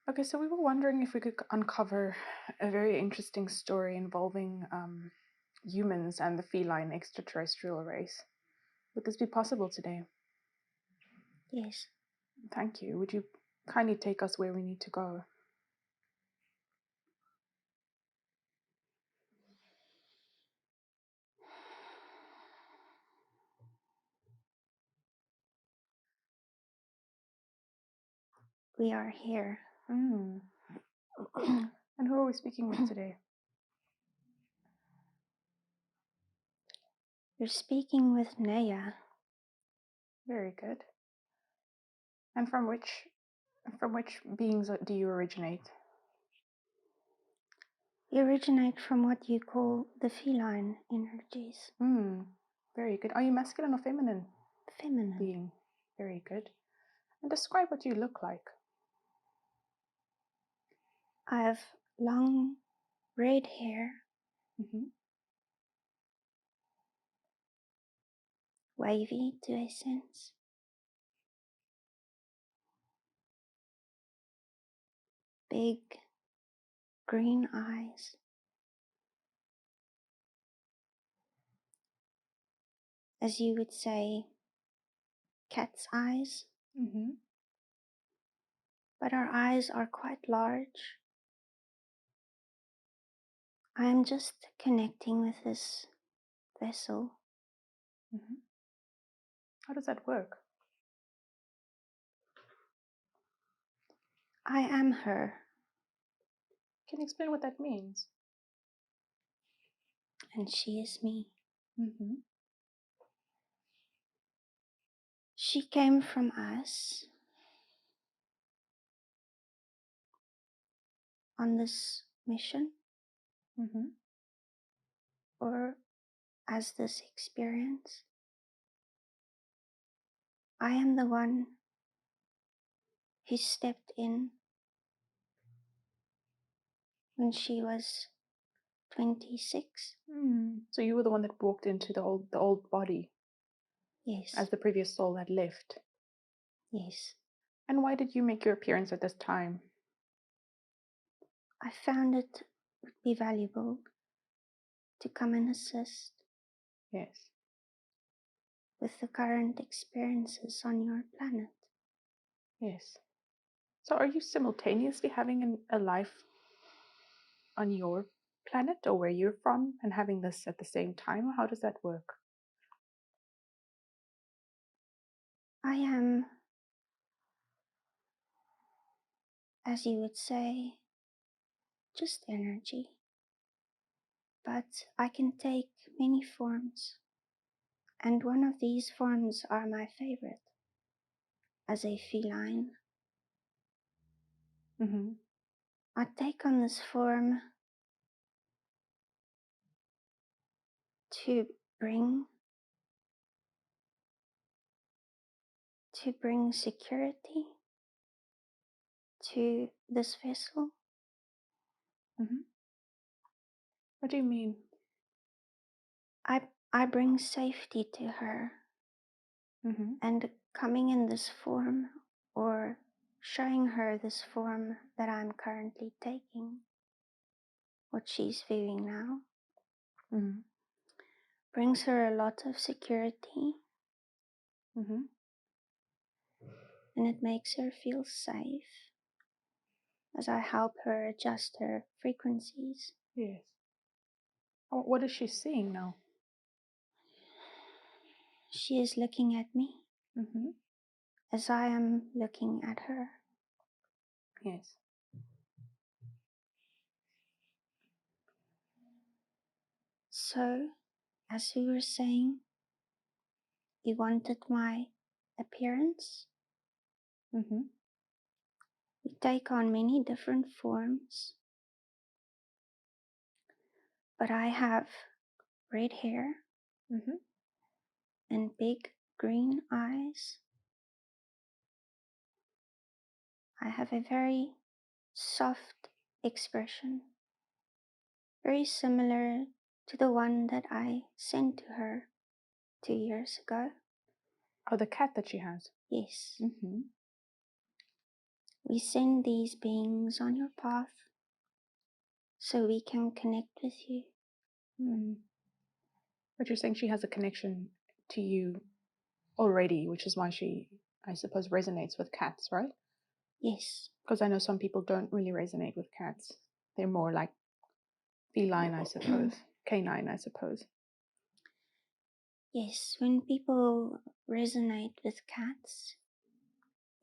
Okay, so we were wondering if we could uncover a very interesting story involving humans and the feline extraterrestrial race. Would this be possible today? Yes. Thank you. Would you kindly take us where we need to go? We are here. Mm. And who are we speaking with today? You're speaking with Neya. Very good. And from which beings do you originate? We originate from what you call the feline energies. Very good. Are you masculine or feminine? Feminine. Being. Very good. And describe what you look like. I have long red hair, wavy to a sense. Big green eyes. As you would say, cat's eyes. But our eyes are quite large. I am just connecting with this vessel. How does that work? I am her. Can you explain what that means? And she is me. She came from us on this mission, or as this experience. I am the one who stepped in when she was 26. So you were the one that walked into the old body. Yes. As the previous soul had left. Yes. And why did you make your appearance at this time? I found it would be valuable to come and assist. Yes. With the current experiences on your planet. Yes. So are you simultaneously having a life on your planet or where you're from and having this at the same time? Or how does that work? I am, as you would say, just energy. But I can take many forms. And one of these forms are my favorite. As a feline. I take on this form to bring security to this vessel. What do you mean? I bring safety to her. And coming in this form, or showing her this form that I'm currently taking, what she's viewing now, brings her a lot of security. And it makes her feel safe as I help her adjust her frequencies. Yes. What is she seeing now? She is looking at me as I am looking at her. Yes. So, as we were saying, you wanted my appearance. We take on many different forms. But I have red hair. Mm-hmm. and big green eyes. I have a very soft expression, very similar to the one that I sent to her 2 years ago. Oh, the cat that she has. Yes, Mm-hmm. we send these beings on your path so we can connect with you. Mm. But you're saying she has a connection to you already, which is why she, I suppose, resonates with cats, right? Yes, Because I know some people don't really resonate with cats. They're more like feline, I suppose, canine, I suppose. yes, when people resonate with cats,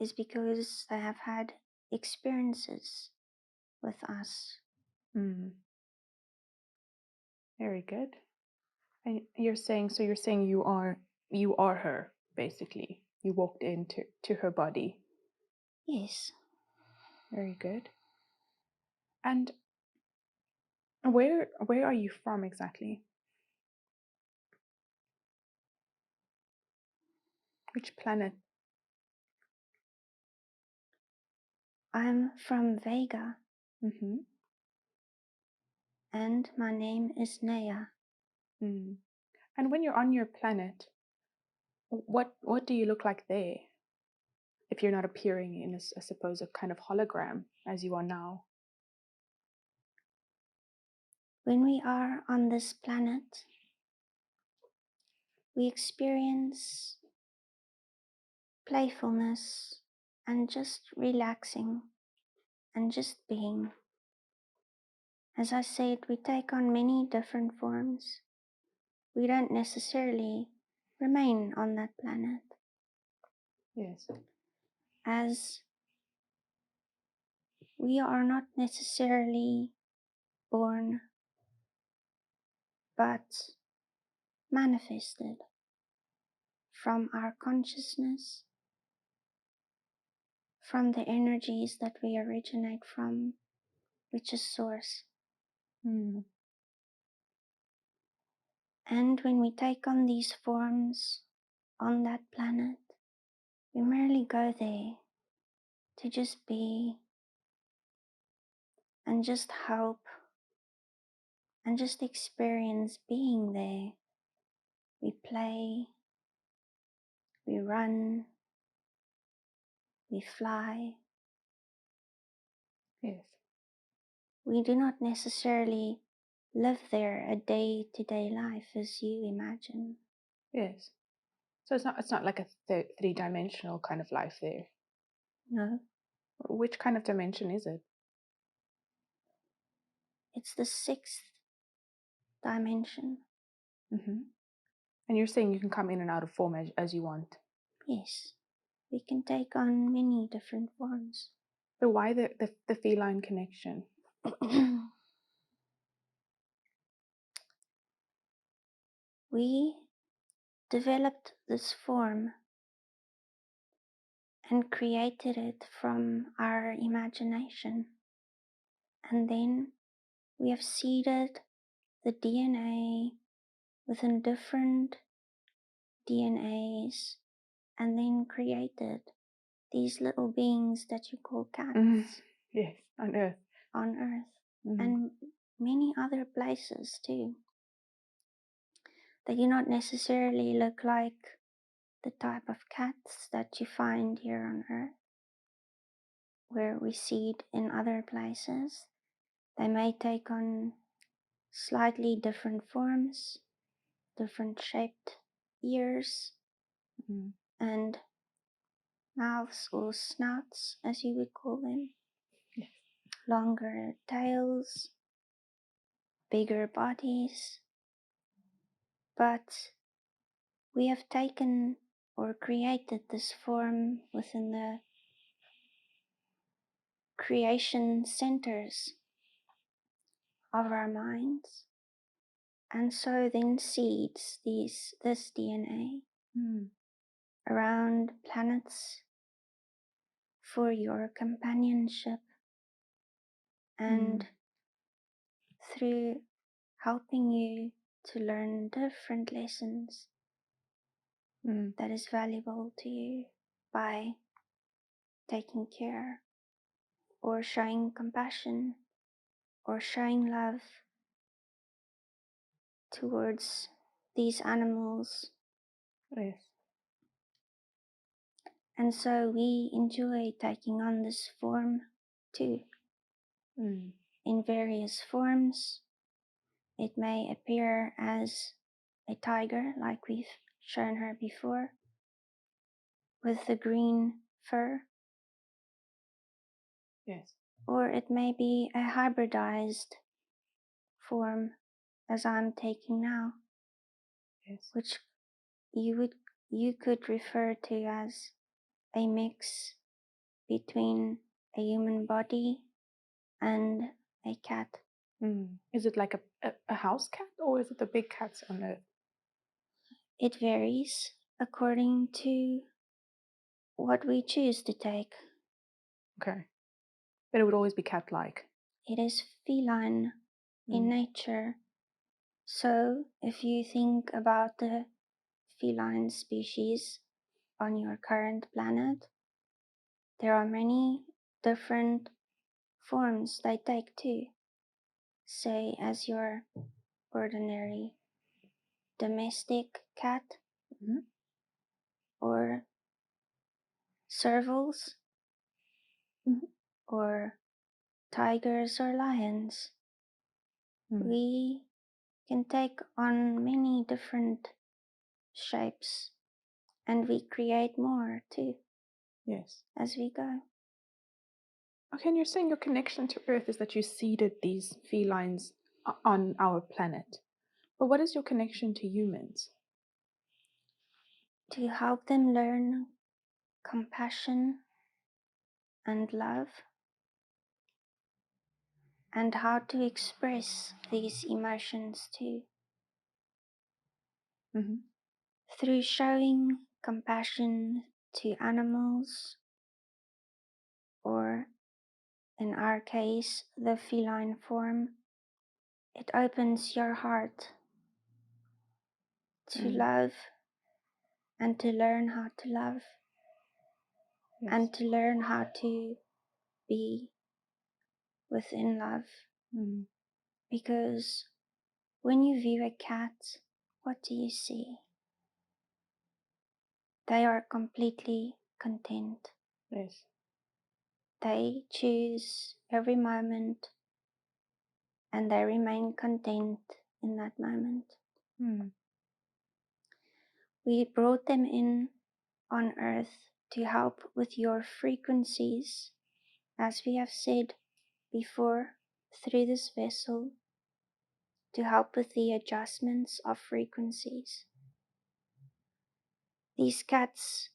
is because they have had experiences with us. Mm. Very good. And you're saying, so you're saying you are her, basically. You walked into her body. Yes, Very good. And where are you from exactly? Which planet? I'm from Vega Mm-hmm. and my name is Neya. Mm. And when you're on your planet, what do you look like there? If you're not appearing in, I suppose, a kind of hologram as you are now. When we are on this planet, we experience playfulness and just relaxing and just being. As I said, we take on many different forms. We don't necessarily remain on that planet. Yes. As we are not necessarily born, but manifested from our consciousness, from the energies that we originate from, which is Source. Mm. And when we take on these forms on that planet, we merely go there to just be and just help and just experience being there. We play, we run, we fly. Yes. We do not necessarily live there a day-to-day life as you imagine. Yes. So it's not like a three-dimensional kind of life there. No, Which kind of dimension is it? it's the sixth dimension. Mm-hmm. And you're saying you can come in and out of form as you want. Yes, we can take on many different forms. So why the feline connection? We developed this form and created it from our imagination. And then we have seeded the DNA within different DNAs and then created these little beings that you call Mm. cats Yes, on Earth. on Earth Mm. and many other places too. They do not necessarily look like the type of cats that you find here on Earth, where we seed in other places. They may take on slightly different forms, different shaped ears, Mm. and mouths or snouts, as you would call them, Yes. longer tails, bigger bodies. But we have taken or created this form within the creation centers of our minds, and so then seeds this DNA Mm. around planets for your companionship and Mm. through helping you to learn different lessons that is valuable to you by taking care or showing compassion or showing love towards these animals. Yes. And so we enjoy taking on this form too, in various forms. It may appear as a tiger, like we've shown her before, with the green fur, Yes. or it may be a hybridized form, as I'm taking now, Yes. which you could refer to as a mix between a human body and a cat. Is it like a house cat, or is it the big cats on Earth? It varies according to what we choose to take. Okay. But it would always be cat-like. It is feline in nature. So if you think about the feline species on your current planet, there are many different forms they take too. Say, as your ordinary domestic cat, or servals, or tigers or lions. We can take on many different shapes, and we create more too. Yes. As we go. Okay, and you're saying your connection to Earth is that you seeded these felines on our planet. But what is your connection to humans? To help them learn compassion and love, and how to express these emotions too. Through showing compassion to animals, or in our case, the feline form, it opens your heart to love and to learn how to love, and to learn how to be within love. Because when you view a cat, what do you see? They are completely content. Yes. They choose every moment, and they remain content in that moment. We brought them in on earth to help with your frequencies, as we have said before, through this vessel, to help with the adjustments of frequencies. These cats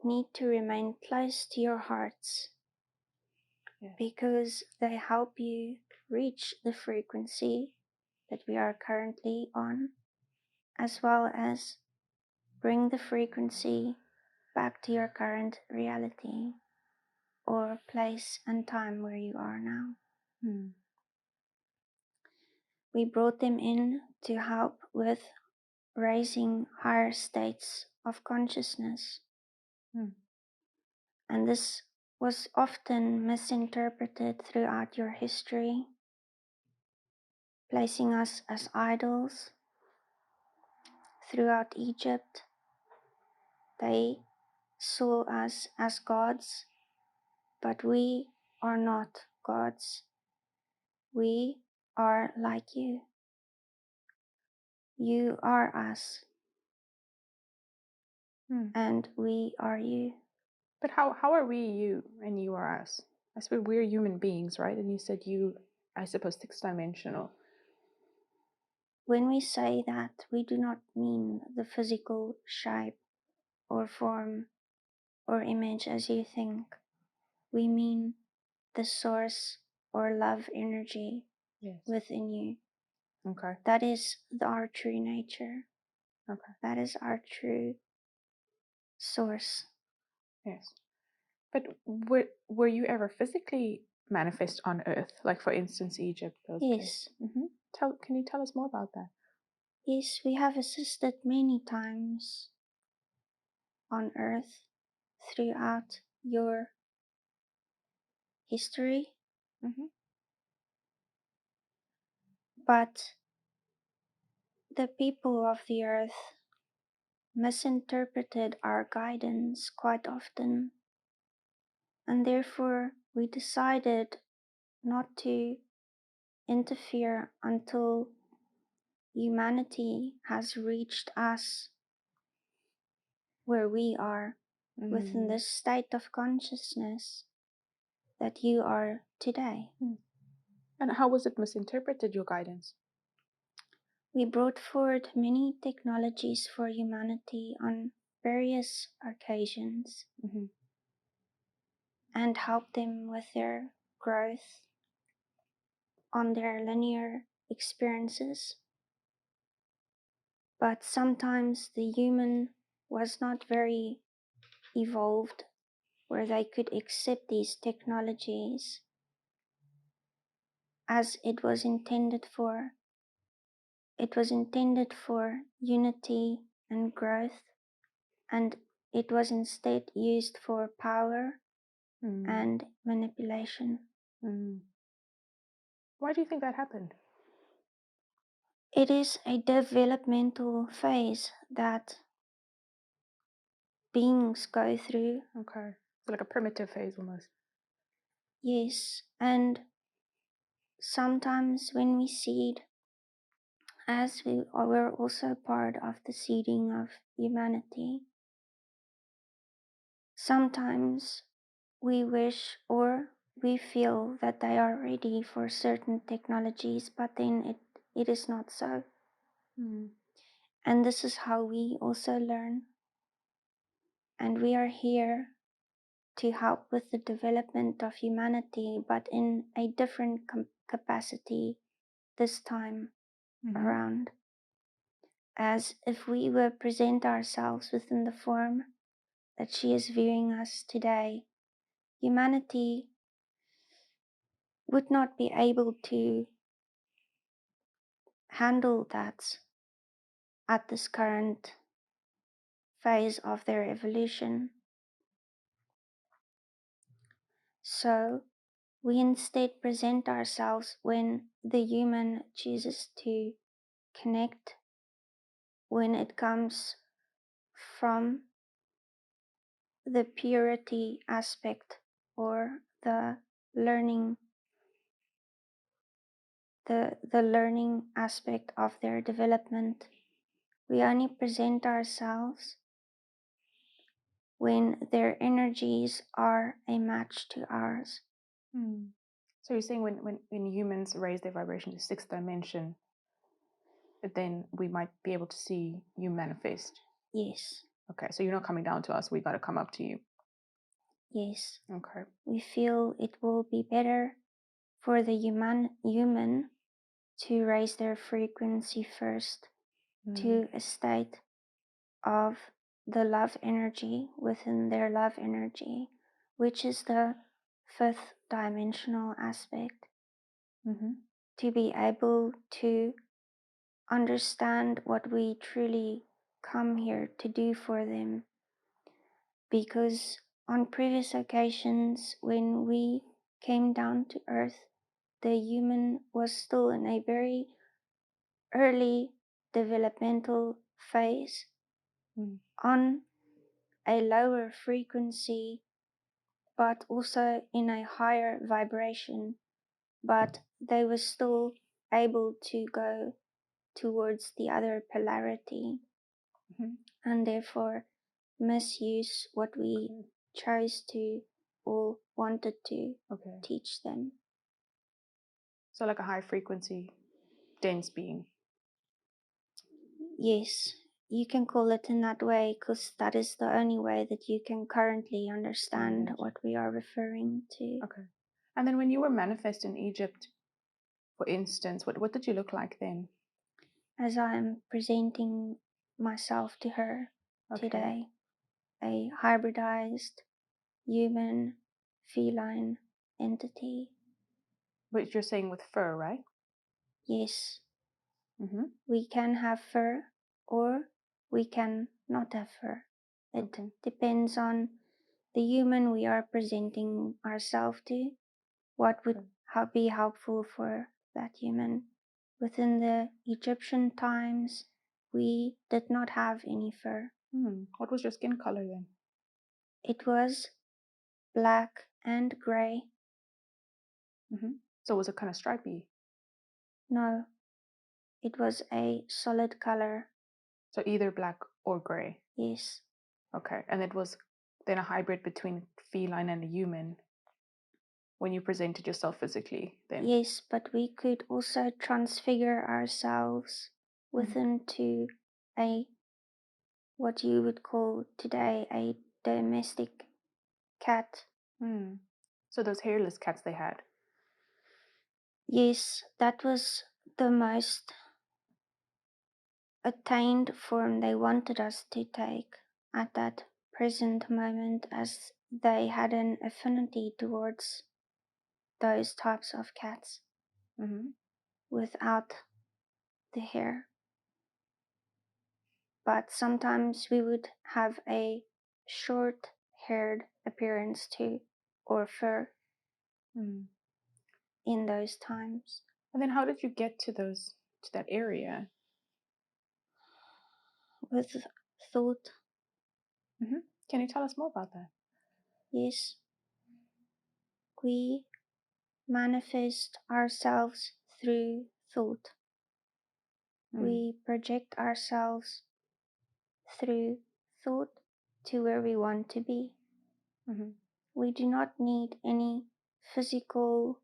need to remain close to your hearts, because they help you reach the frequency that we are currently on, as well as bring the frequency back to your current reality or place and time where you are now. We brought them in to help with raising higher states of consciousness. And this was often misinterpreted throughout your history, placing us as idols. Throughout Egypt, they saw us as gods, but we are not gods. We are like you. You are us, and we are you. But how are we you and you are us? I suppose we're human beings, right? And you said you, I suppose, 6-dimensional. When we say that, we do not mean the physical shape or form or image as you think. We mean the source or love energy within you. Okay. That is our true nature. Okay. That is our true source. Yes. But were you ever physically manifest on Earth? Like, for instance, Egypt, those Yes. places? Can you tell us more about that? Yes, we have assisted many times on Earth throughout your history, Mm-hmm. but the people of the Earth misinterpreted our guidance quite often, and therefore we decided not to interfere until humanity has reached us where we are within Mm. this state of consciousness that you are today. Mm. And how was it misinterpreted, your guidance? We brought forward many technologies for humanity on various occasions Mm-hmm. and helped them with their growth on their linear experiences. But sometimes the human was not very evolved where they could accept these technologies as it was intended for. It was intended for unity and growth, and it was instead used for power Mm. and manipulation. Mm. Why do you think that happened? It is a developmental phase that beings go through, Okay. So like a primitive phase almost. yes, and sometimes when we seed, as we were also part of the seeding of humanity, sometimes we wish or we feel that they are ready for certain technologies, but then it is not so. Mm. And this is how we also learn. And we are here to help with the development of humanity, but in a different capacity this time Mm-hmm. around. As if we were present ourselves within the form that she is viewing us today, humanity would not be able to handle that at this current phase of their evolution. So we instead present ourselves when the human chooses to connect, when it comes from the purity aspect or the learning the learning aspect of their development. We only present ourselves when their energies are a match to ours. Mm. So you're saying when humans raise their vibration to sixth dimension, then we might be able to see you manifest. Yes, Okay, so you're not coming down to us. We got to come up to you. yes. Okay. We feel it will be better for the human to raise their frequency first Mm. to a state of the love energy within their love energy, which is the fifth dimensional aspect, Mm-hmm. to be able to understand what we truly come here to do for them. Because on previous occasions, when we came down to earth, the human was still in a very early developmental phase Mm. on a lower frequency, but also in a higher vibration. But they were still able to go towards the other polarity Mm-hmm. and therefore misuse what we Okay. chose to or wanted to Okay. teach them. So like a high frequency, dense being. Yes, you can call it in that way because that is the only way that you can currently understand Imagine. what we are referring to. Okay. And then when you were manifest in Egypt, for instance, what did you look like then? As I am presenting myself to her Okay. today, a hybridized human feline entity. But you're saying with fur, right? Yes, We can have fur or we can not have fur. It depends on the human we are presenting ourselves to, what would be helpful for that human. Within the Egyptian times, we did not have any fur. What was your skin color then? It was black and gray. So was it kind of stripy? No, it was a solid color. So either black or gray? Yes. Okay, and it was then a hybrid between feline and a human when you presented yourself physically then? Yes, but we could also transfigure ourselves within to a, what you would call today, a domestic cat. So those hairless cats they had? Yes, that was the most attained form they wanted us to take at that present moment, as they had an affinity towards those types of cats without the hair. But sometimes we would have a short haired appearance too, or fur in those times. And then how did you get to that area? With thought. Can you tell us more about that? Yes. We manifest ourselves through thought. We project ourselves through thought to where we want to be. We do not need any physical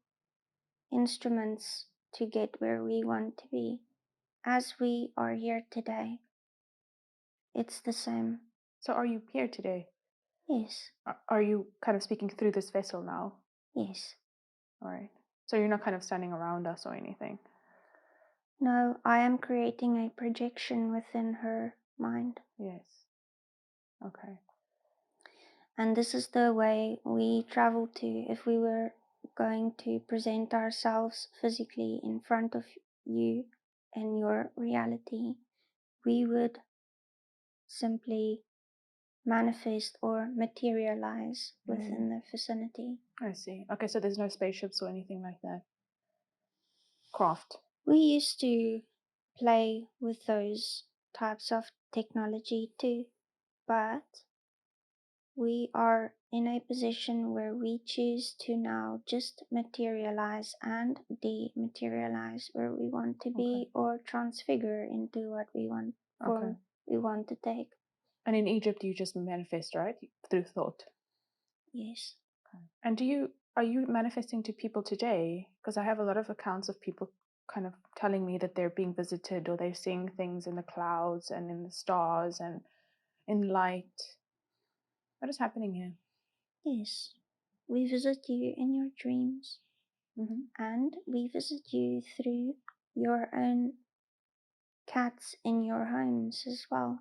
instruments to get where we want to be. As we are here today, it's the same. So are you here today? Yes. Are you kind of speaking through this vessel now? Yes. All right. So you're not kind of standing around us or anything? No, I am creating a projection within her mind. Yes. Okay. And this is the way we travel to if we were going to present ourselves physically in front of you and your reality. We would simply manifest or materialize within the vicinity. I see. Okay, so there's no spaceships or anything like that? Craft? We used to play with those types of technology too, but we are in a position where we choose to now just materialize and dematerialize where we want to be, or transfigure into what we want form we want to take. And in Egypt you just manifest, right? Through thought? Yes. And are you manifesting to people today? Because I have a lot of accounts of people kind of telling me that they're being visited or they're seeing things in the clouds and in the stars and in light. What is happening here? Yes. We visit you in your dreams, and we visit you through your own cats in your homes as well.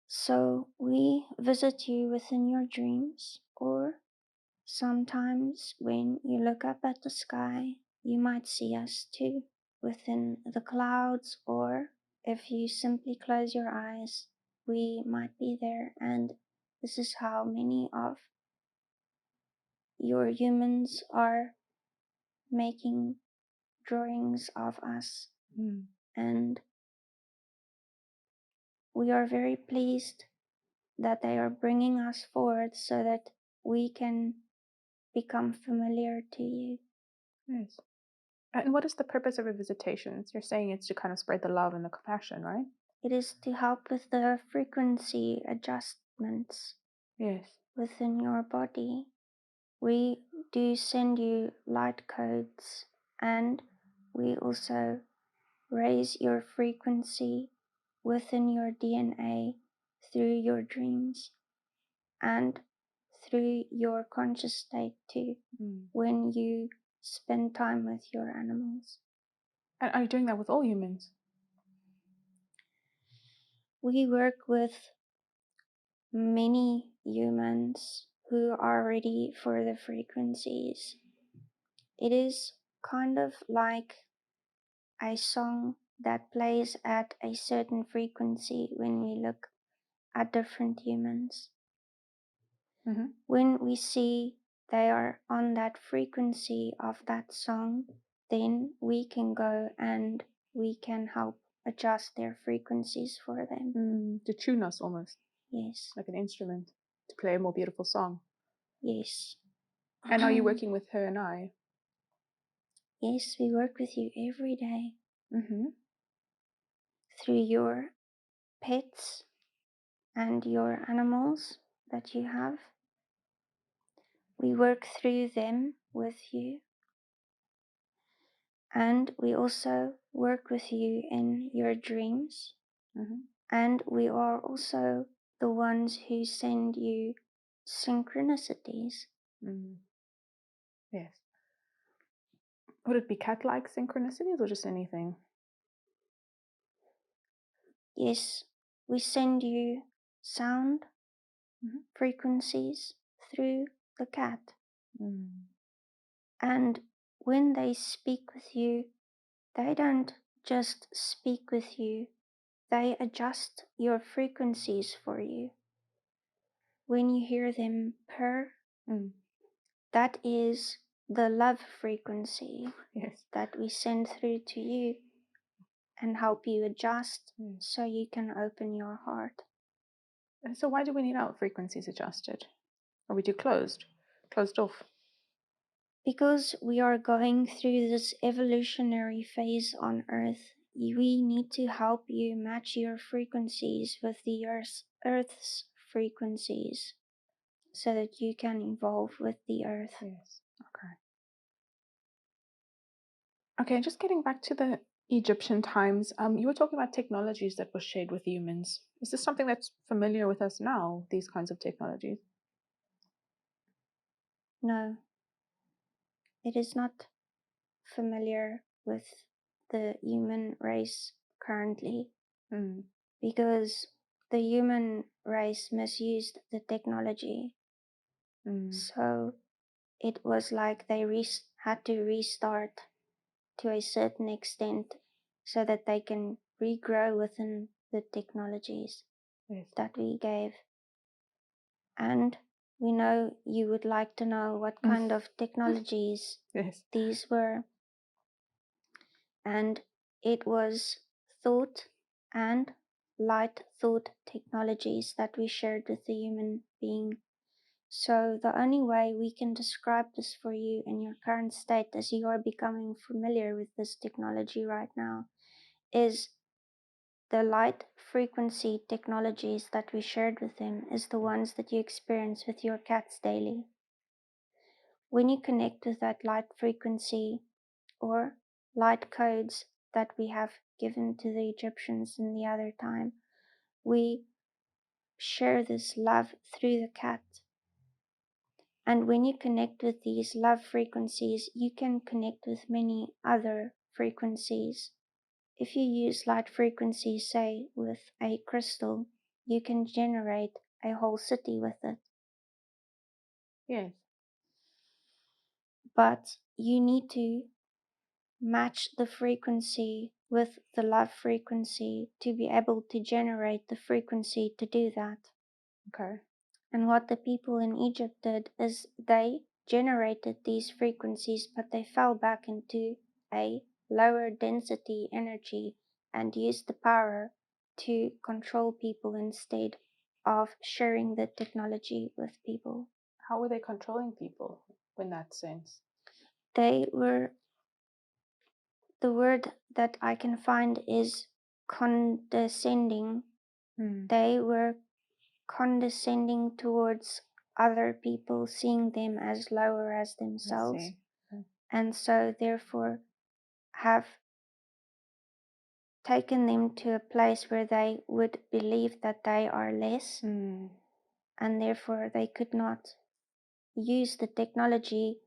So we visit you within your dreams, or sometimes when you look up at the sky, you might see us too within the clouds, or if you simply close your eyes, we might be there. And this is how many of your humans are making drawings of us. And we are very pleased that they are bringing us forward so that we can become familiar to you. Yes. And what is the purpose of a visitation? You're saying it's to kind of spread the love and the compassion, right? It is to help with the frequency adjustments. Yes. Within your body. We do send you light codes, and we also raise your frequency within your DNA through your dreams and through your conscious state too, when you spend time with your animals. And are you doing that with all humans? We work with many humans who are ready for the frequencies. It is kind of like a song that plays at a certain frequency when we look at different humans. Mm-hmm. When we see they are on that frequency of that song, then we can go and we can help adjust their frequencies for them. To tune us almost, Yes, like an instrument, to play a more beautiful song. yes. And are you working with her and I? Yes, we work with you every day Mm-hmm. through your pets and your animals that you have. We work through them with you. And we also work with you in your dreams. Mm-hmm. And we are also the ones who send you synchronicities. Yes. Would it be cat-like synchronicities or just anything? Yes, we send you sound frequencies through the cat. And when they speak with you, they don't just speak with you, they adjust your frequencies for you. When you hear them purr, that is the love frequency that we send through to you and help you adjust so you can open your heart. And so why do we need our frequencies adjusted? Are we too closed off? Because we are going through this evolutionary phase on Earth, we need to help you match your frequencies with the Earth's frequencies so that you can evolve with the Earth. Yes. Okay. Okay, just getting back to the Egyptian times, you were talking about technologies that were shared with humans. Is this something that's familiar with us now, these kinds of technologies? No, it is not familiar with the human race currently because the human race misused the technology. So it was like they had to restart to a certain extent so that they can regrow within the technologies that we gave. And we know you would like to know what kind of technologies these were. And it was thought and light thought technologies that we shared with the human being. So the only way we can describe this for you in your current state as you are becoming familiar with this technology right now is the light frequency technologies that we shared with them is the ones that you experience with your cats daily. When you connect with that light frequency or light codes that we have given to the Egyptians in the other time, we share this love through the cat. And when you connect with these love frequencies, you can connect with many other frequencies. If you use light frequencies, say with a crystal, you can generate a whole city with it. Yes. But you need to match the frequency with the love frequency to be able to generate the frequency to do that. Okay. And what the people in Egypt did is they generated these frequencies, but they fell back into a lower density energy and used the power to control people instead of sharing the technology with people. How were they controlling people in that sense? They were, the word that I can find is condescending. They were condescending towards other people, seeing them as lower as themselves, and so therefore have taken them to a place where they would believe that they are less, and therefore they could not use the technology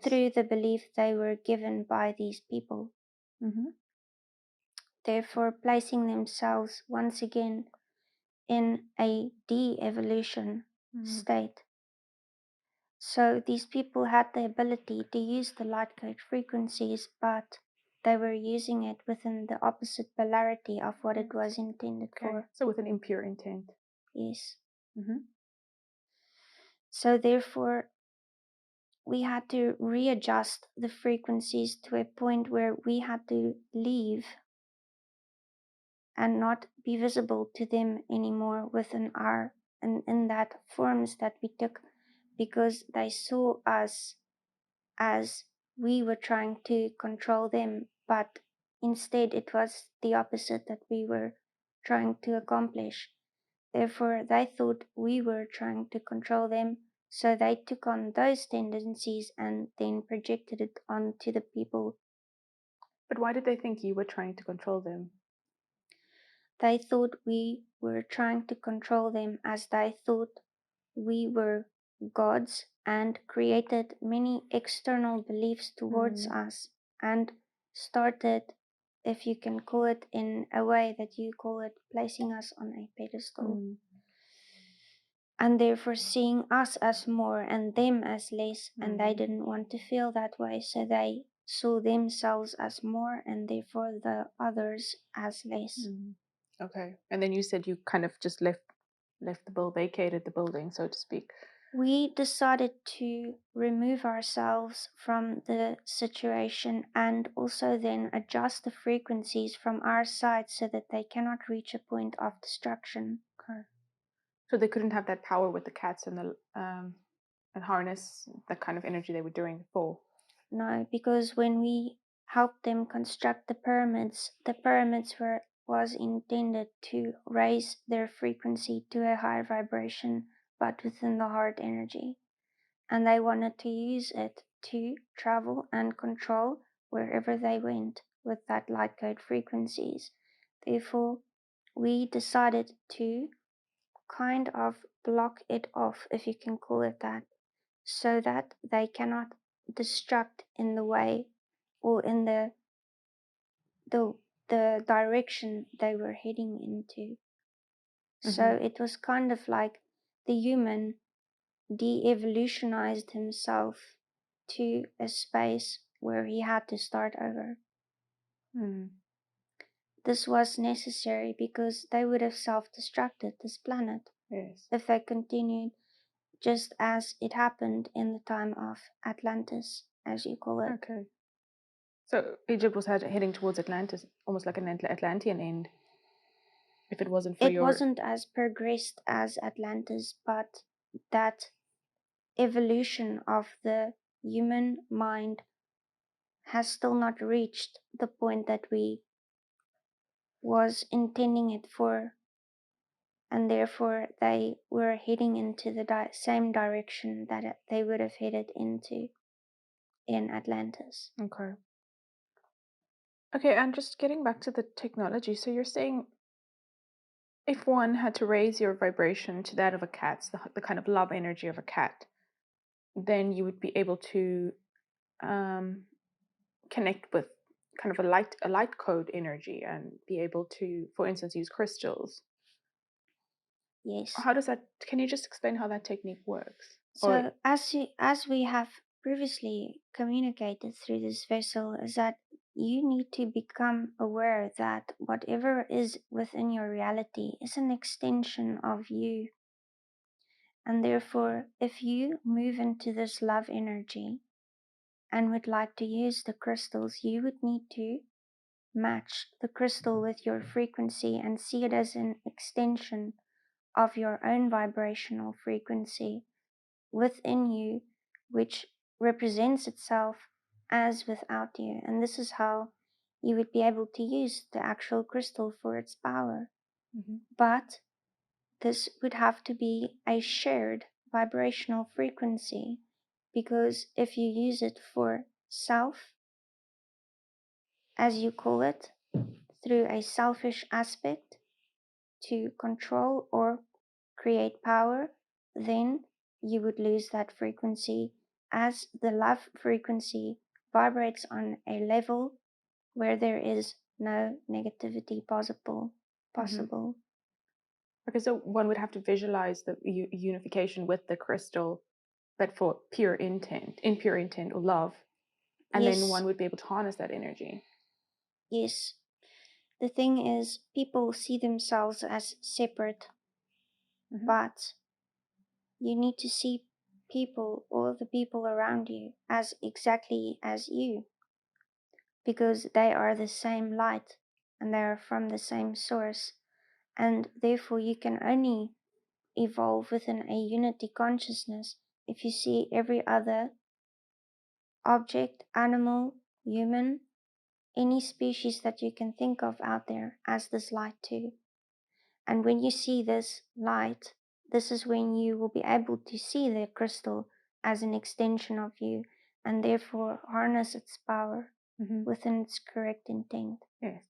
through the belief they were given by these people. Therefore placing themselves once again in a de-evolution state. So these people had the ability to use the light code frequencies, but they were using it within the opposite polarity of what it was intended for. So with an impure intent. Yes. Mm-hmm. So therefore, we had to readjust the frequencies to a point where we had to leave and not be visible to them anymore within our and in that forms that we took, because they saw us as we were trying to control them, but instead it was the opposite that we were trying to accomplish. Therefore, they thought we were trying to control them, so they took on those tendencies and then projected it onto the people. But why did they think you were trying to control them? They thought we were trying to control them, as they thought we were gods and created many external beliefs towards us and started, if you can call it in a way that you call it, placing us on a pedestal. And therefore seeing us as more and them as less, and they didn't want to feel that way, so they saw themselves as more and therefore the others as less. Okay. And then you said you kind of just left the vacated the building, so to speak. We decided to remove ourselves from the situation and also then adjust the frequencies from our side so that they cannot reach a point of destruction. Okay. So they couldn't have that power with the cats and the and harness that kind of energy they were doing before. No, because when we helped them construct the pyramids was intended to raise their frequency to a higher vibration, but within the heart energy. And they wanted to use it to travel and control wherever they went with that light code frequencies. Therefore, we decided to kind of block it off, if you can call it that, so that they cannot destruct in the way or in the the direction they were heading into. So it was kind of like the human de-evolutionized himself to a space where he had to start over. This was necessary because they would have self-destructed this planet if they continued just as it happened in the time of Atlantis, as you call it. Okay. So Egypt was heading towards Atlantis, almost like an Atlantean end. If it wasn't for It wasn't as progressed as Atlantis, but that evolution of the human mind has still not reached the point that we was intending it for, and therefore they were heading into the same direction that they would have headed into in Atlantis. Okay. Okay, and just getting back to the technology, so you're saying if one had to raise your vibration to that of a cat's, the kind of love energy of a cat, then you would be able to connect with kind of a light code energy and be able to, for instance, use crystals. Yes. How does that? Can you just explain how that technique works? So as we have previously communicated through this vessel, is that you need to become aware that whatever is within your reality is an extension of you. And therefore, if you move into this love energy and would like to use the crystals, you would need to match the crystal with your frequency and see it as an extension of your own vibrational frequency within you, which represents itself as without you. And this is how you would be able to use the actual crystal for its power. But this would have to be a shared vibrational frequency, because if you use it for self, as you call it, through a selfish aspect to control or create power, then you would lose that frequency, as the love frequency vibrates on a level where there is no negativity possible. Okay, so one would have to visualize the unification with the crystal but for pure intent, in pure intent or love, and then Yes, one would be able to harness that energy. yes. The thing is, people see themselves as separate, but you need to see people, all the people around you, as exactly as you, because they are the same light and they are from the same source, and therefore you can only evolve within a unity consciousness if you see every other object, animal, human, any species that you can think of out there as this light too. And when you see this light, this is when you will be able to see the crystal as an extension of you and therefore harness its power within its correct intent. Yes.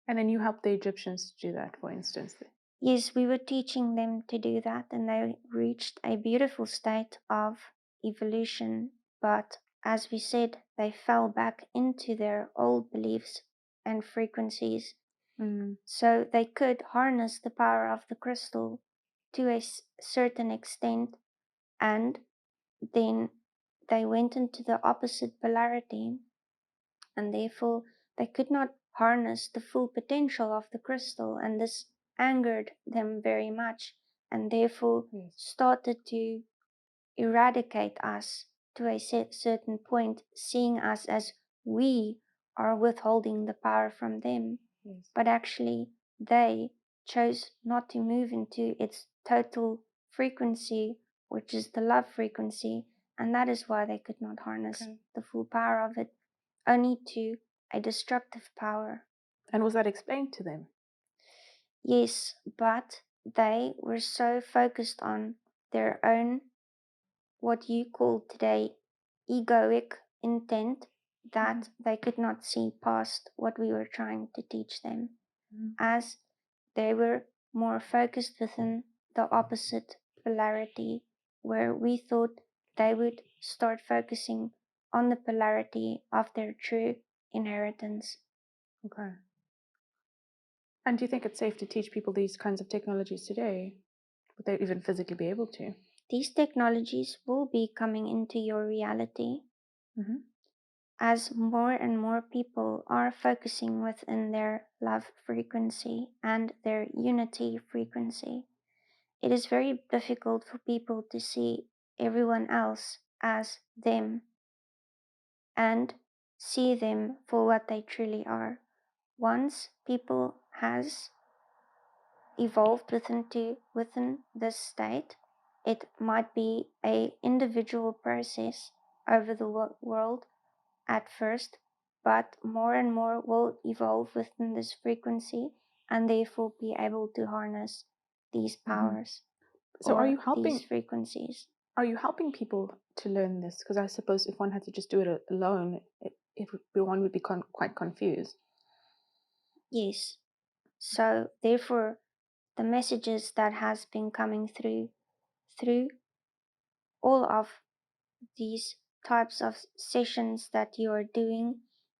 And then you help the Egyptians to do that, for instance. Yes, we were teaching them to do that, and they reached a beautiful state of evolution. But as we said, they fell back into their old beliefs and frequencies. So they could harness the power of the crystal to a certain extent, and then they went into the opposite polarity, and therefore they could not harness the full potential of the crystal, and this angered them very much, and therefore started to eradicate us to a certain point, seeing us as we are withholding the power from them. But actually, they chose not to move into its total frequency, which is the love frequency, and that is why they could not harness the full power of it, only to a destructive power. And was that explained to them? Yes, but they were so focused on their own, what you call today, egoic intent, that they could not see past what we were trying to teach them, as they were more focused within the opposite polarity, where we thought they would start focusing on the polarity of their true inheritance. Okay. And do you think it's safe to teach people these kinds of technologies today? Would they even physically be able to? These technologies will be coming into your reality as more and more people are focusing within their love frequency and their unity frequency. It is very difficult for people to see everyone else as them and see them for what they truly are. Once people has evolved within this state, it might be a individual process over the world at first, but more and more will evolve within this frequency and therefore be able to harness these powers. So or these frequencies. Are you helping people to learn this? Because I suppose if one had to just do it alone, one would be quite confused. Yes. So therefore, the messages that has been coming through all of these types of sessions that you are doing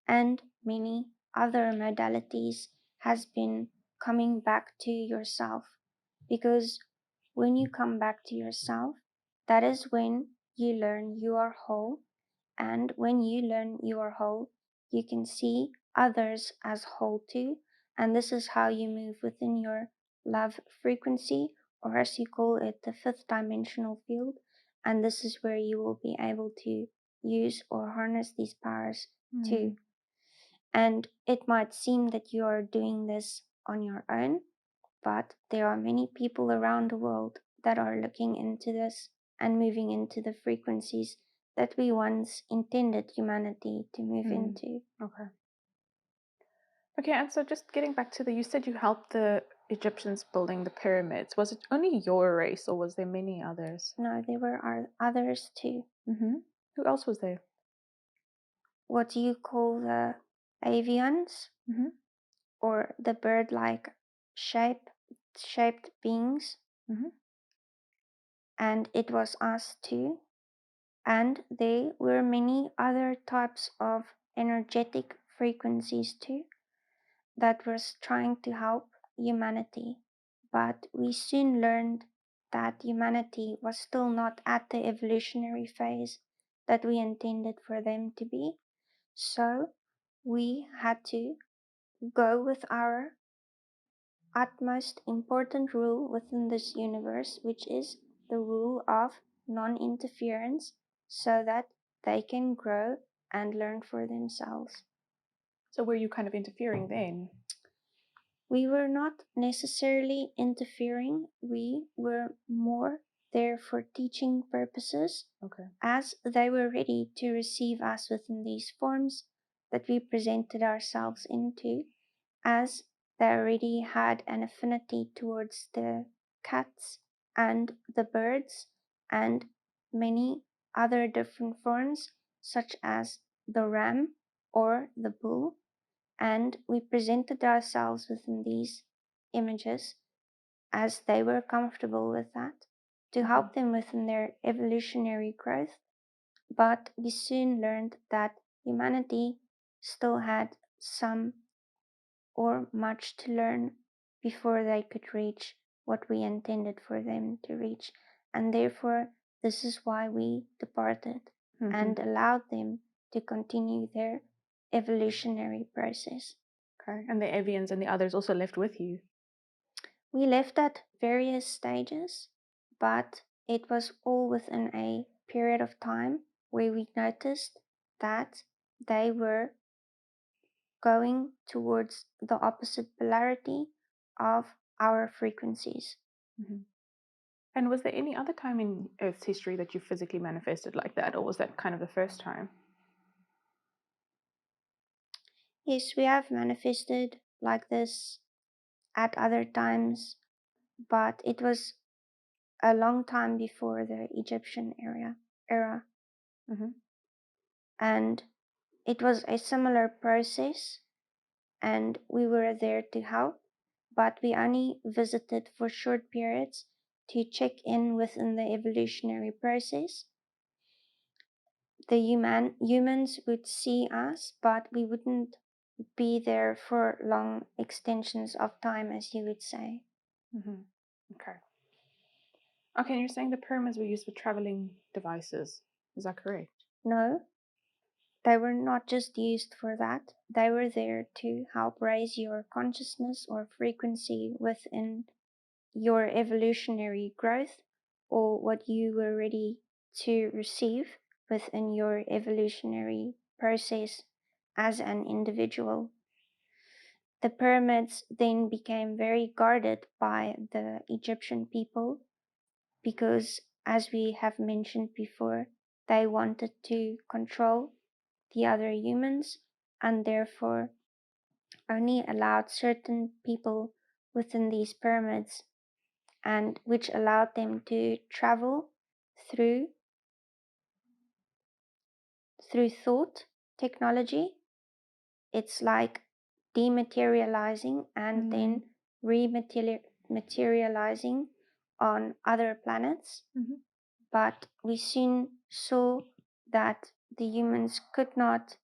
and many other modalities has been coming back to yourself, because when you come back to yourself, that is when you learn you are whole, and when you learn you are whole, you can see others as whole too, and this is how you move within your love frequency, or as you call it, the fifth dimensional field, and this is where you will be able to use or harness these powers too. And it might seem that you are doing this on your own, but there are many people around the world that are looking into this and moving into the frequencies that we once intended humanity to move into. Okay. Okay, and so just getting back to you said you helped the Egyptians building the pyramids. Was it only your race, or was there many others? No, there were others too. Who else was there? What do you call the avians, or the bird-like shaped beings? And it was us too. And there were many other types of energetic frequencies too that was trying to help humanity. But we soon learned that humanity was still not at the evolutionary phase that we intended for them to be. So we had to go with our utmost important rule within this universe, which is the rule of non interference, so that they can grow and learn for themselves. So were you kind of interfering then? We were not necessarily interfering, we were more there for teaching purposes. Okay. As they were ready to receive us within these forms that we presented ourselves into, as they already had an affinity towards the cats and the birds and many other different forms, such as the ram or the bull, and we presented ourselves within these images as they were comfortable with that to help them within their evolutionary growth. But we soon learned that humanity still had some or much to learn before they could reach what we intended for them to reach. And therefore, this is why we departed and allowed them to continue their evolutionary process. Okay. And the avians and the others also left with you? We left at various stages, but it was all within a period of time where we noticed that they were going towards the opposite polarity of our frequencies. And was there any other time in Earth's history that you physically manifested like that, or was that kind of the first time? Yes, we have manifested like this at other times, but it was a long time before the Egyptian era. And it was a similar process, and we were there to help, but we only visited for short periods to check in within the evolutionary process. The humans would see us, but we wouldn't be there for long extensions of time, as you would say. Okay. Okay, and you're saying the pyramids were used for traveling devices. Is that correct? No, they were not just used for that. They were there to help raise your consciousness or frequency within your evolutionary growth or what you were ready to receive within your evolutionary process as an individual. The pyramids then became very guarded by the Egyptian people because, as we have mentioned before, they wanted to control the other humans and therefore only allowed certain people within these pyramids, and which allowed them to travel through thought technology. It's like dematerializing and then rematerializing on other planets. But we soon saw that the humans could not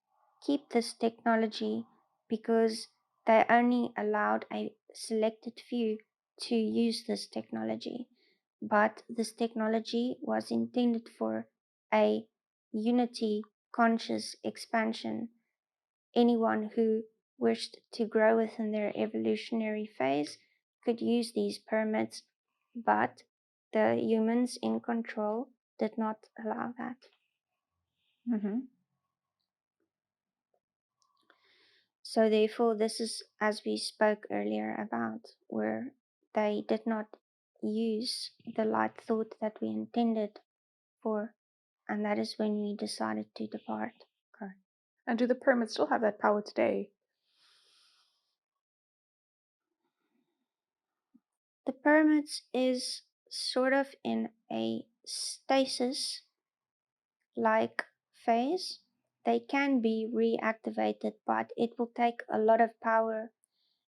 keep this technology because they only allowed a selected few to use this technology. But this technology was intended for a unity conscious expansion. Anyone who wished to grow within their evolutionary phase could use these pyramids, but the humans in control did not allow that. So therefore, this is, as we spoke earlier about, where they did not use the light thought that we intended for, and that is when we decided to depart. Okay. And do the pyramids still have that power today? The pyramids is sort of in a stasis like phase. They can be reactivated, but it will take a lot of power.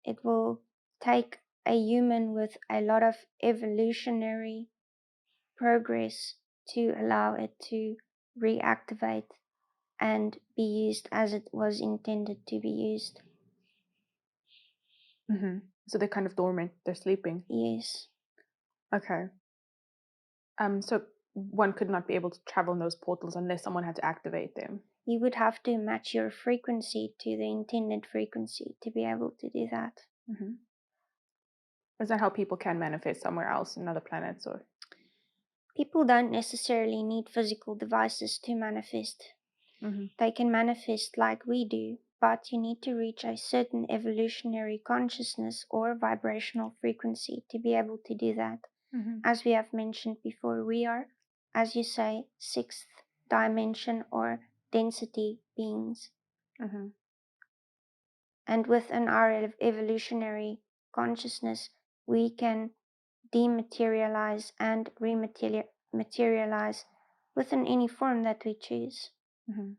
It will take a human with a lot of evolutionary progress to allow it to reactivate and be used as it was intended to be used. So they're kind of dormant, they're sleeping. Yes. Okay. So one could not be able to travel in those portals unless someone had to activate them. You would have to match your frequency to the intended frequency to be able to do that. Mm-hmm. Is that how people can manifest somewhere else in other planets, or? People don't necessarily need physical devices to manifest. Mm-hmm. They can manifest like we do, but you need to reach a certain evolutionary consciousness or vibrational frequency to be able to do that. Mm-hmm. As we have mentioned before, we are, as you say, sixth dimension or density beings. Mm-hmm. And within our evolutionary consciousness, we can dematerialize and rematerialize within any form that we choose. Mm-hmm.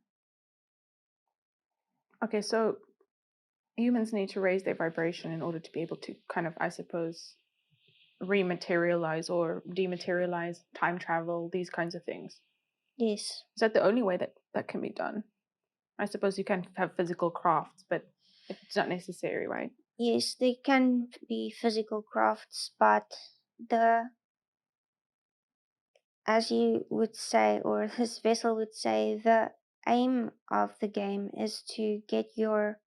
Okay, so humans need to raise their vibration in order to be able to kind of, I suppose, rematerialize or dematerialize, time travel, these kinds of things. Yes. Is that the only way that can be done? I suppose you can have physical crafts, but it's not necessary, right? Yes, they can be physical crafts, but as you would say, or this vessel would say, the aim of the game is to get your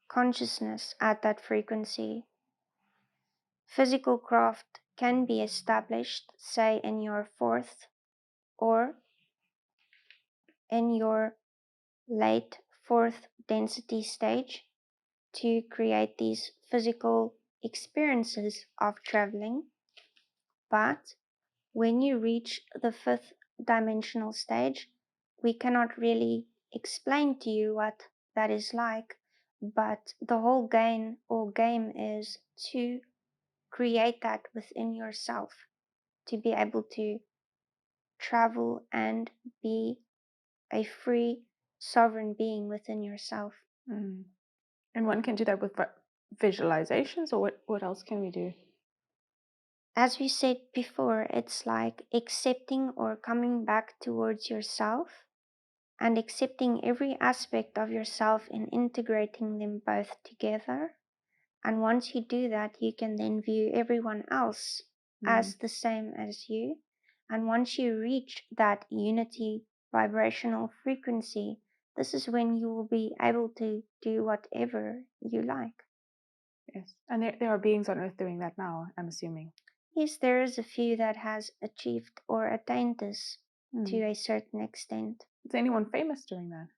consciousness at that frequency. Physical craft can be established, say, in your fourth or in your late fourth density stage to create these physical experiences of traveling. But when you reach the fifth dimensional stage, we cannot really explain to you what that is like, but the whole game is to create that within yourself, to be able to travel and be a free, sovereign being within yourself. Mm. And one can do that with visualizations, or what else can we do? As we said before, it's like accepting or coming back towards yourself and accepting every aspect of yourself and integrating them both together. And once you do that, you can then view everyone else as the same as you. And once you reach that unity vibrational frequency, this is when you will be able to do whatever you like. Yes. And there are beings on Earth doing that now, I'm assuming. Yes, there is a few that has achieved or attained this to a certain extent. Is anyone famous doing that?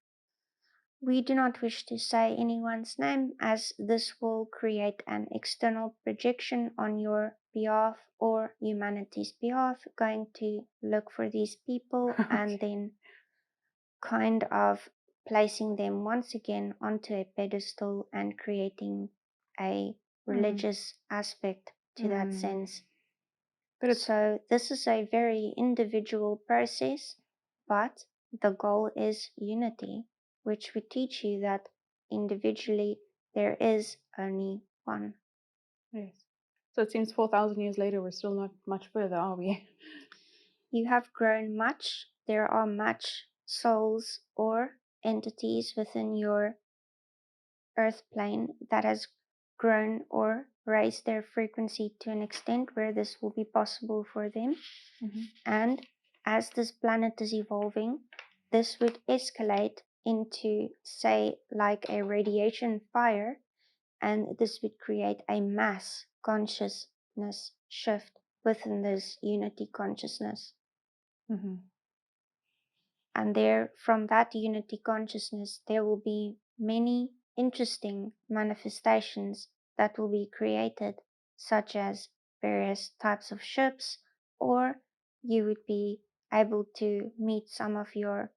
We do not wish to say anyone's name, as this will create an external projection on your behalf or humanity's behalf, going to look for these people and then kind of placing them once again onto a pedestal and creating a religious aspect to that sense. But it's So this is a very individual process, but the goal is unity, which would teach you that individually there is only one. yes. So it seems 4,000 years later, we're still not much further, are we? You have grown much. There are much souls or entities within your earth plane that has grown or raised their frequency to an extent where this will be possible for them. And as this planet is evolving, this would escalate into, say, like a radiation fire, and this would create a mass consciousness shift within this unity consciousness. And there, from that unity consciousness, there will be many interesting manifestations that will be created, such as various types of ships, or you would be able to meet some of your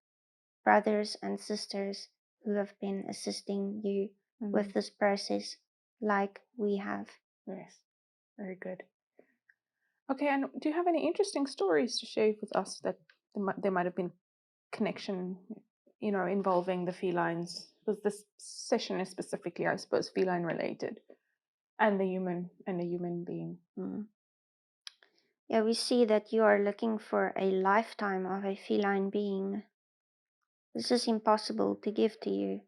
brothers and sisters who have been assisting you with this process, like we have. Yes, very good. Okay, and do you have any interesting stories to share with us that there might have been connection, involving the felines? Because this session is specifically, I suppose, feline related, and the human being. Yeah, we see that you are looking for a lifetime of a feline being. This is impossible to give to you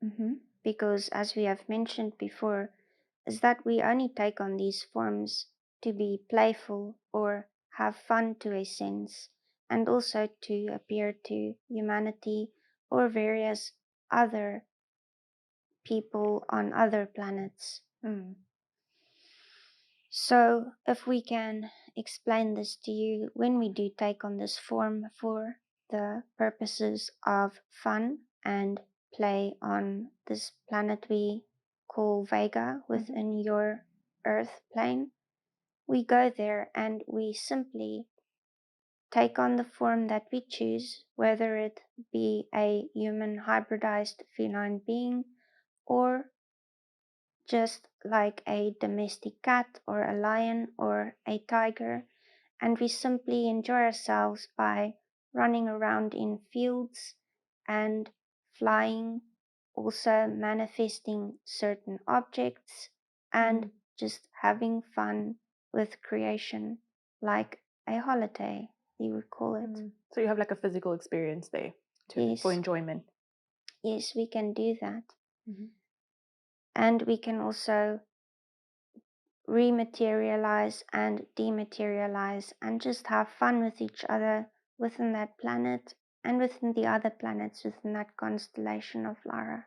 because, as we have mentioned before, is that we only take on these forms to be playful or have fun to a sense, and also to appear to humanity or various other people on other planets. Mm. So, if we can explain this to you, when we do take on this form for the purposes of fun and play on this planet we call Vega within your Earth plane, we go there and we simply take on the form that we choose, whether it be a human hybridized feline being or just like a domestic cat or a lion or a tiger, and we simply enjoy ourselves by running around in fields and flying, also manifesting certain objects, and just having fun with creation, like a holiday, you would call it. So you have like a physical experience there for Yes, enjoyment. yes, we can do that. Mm-hmm. And we can also rematerialize and dematerialize and just have fun with each other within that planet and within the other planets within that constellation of Lyra.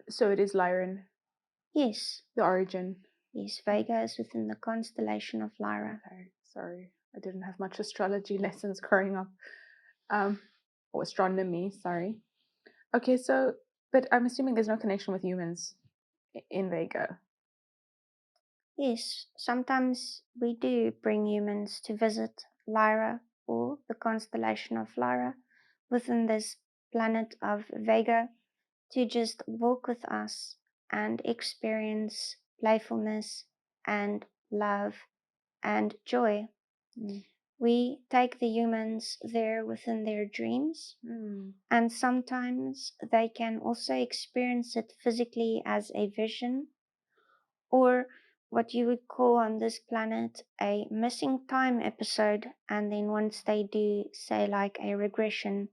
So it is Lyran, Yes, the origin. yes, Vega is within the constellation of Lyra. Okay, sorry, I didn't have much astrology lessons growing up, or astronomy. Sorry. Okay, so but I'm assuming there's no connection with humans in Vega. Yes, sometimes we do bring humans to visit Lyra or the constellation of Lyra within this planet of Vega to just walk with us and experience playfulness and love and joy. We take the humans there within their dreams, and sometimes they can also experience it physically as a vision, or what you would call on this planet a missing time episode. And then once they do, say, like a regression,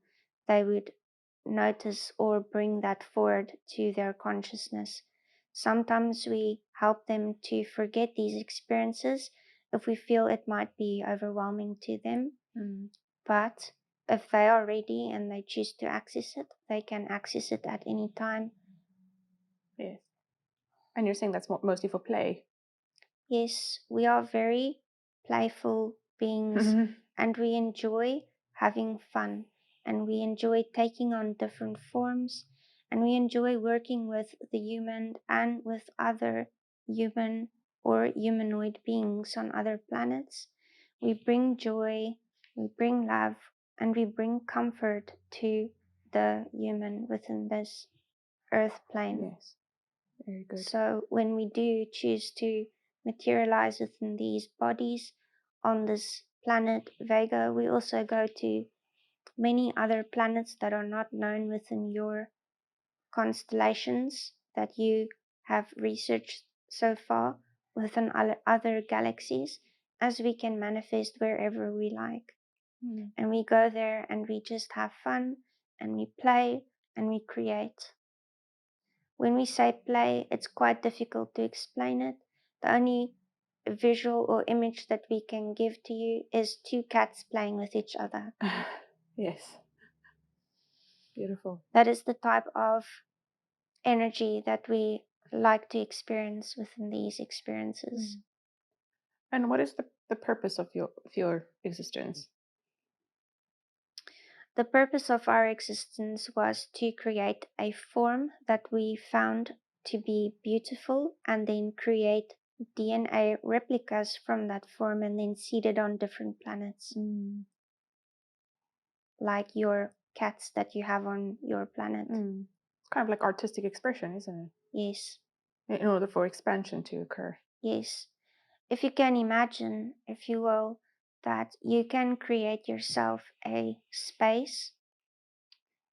they would notice or bring that forward to their consciousness. Sometimes we help them to forget these experiences if we feel it might be overwhelming to them. But if they are ready and they choose to access it, they can access it at any time. Yes. And you're saying that's mostly for play. Yes, we are very playful beings and we enjoy having fun and we enjoy taking on different forms and we enjoy working with the human and with other human or humanoid beings on other planets. We bring joy, we bring love, and we bring comfort to the human within this earth plane. Yes. Very good. So when we do choose to materialize within these bodies on this planet Vega, we also go to many other planets that are not known within your constellations that you have researched so far within other galaxies, as we can manifest wherever we like. And we go there and we just have fun and we play and we create. When we say play, it's quite difficult to explain it. The only visual or image that we can give to you is two cats playing with each other. Yes. Beautiful. That is the type of energy that we like to experience within these experiences. And what is the purpose of your existence? The purpose of our existence was to create a form that we found to be beautiful and then create DNA replicas from that form and then seed it on different planets. Like your cats that you have on your planet. It's kind of like artistic expression, isn't it? Yes. In order for expansion to occur. Yes. If you can imagine, if you will, that you can create yourself a space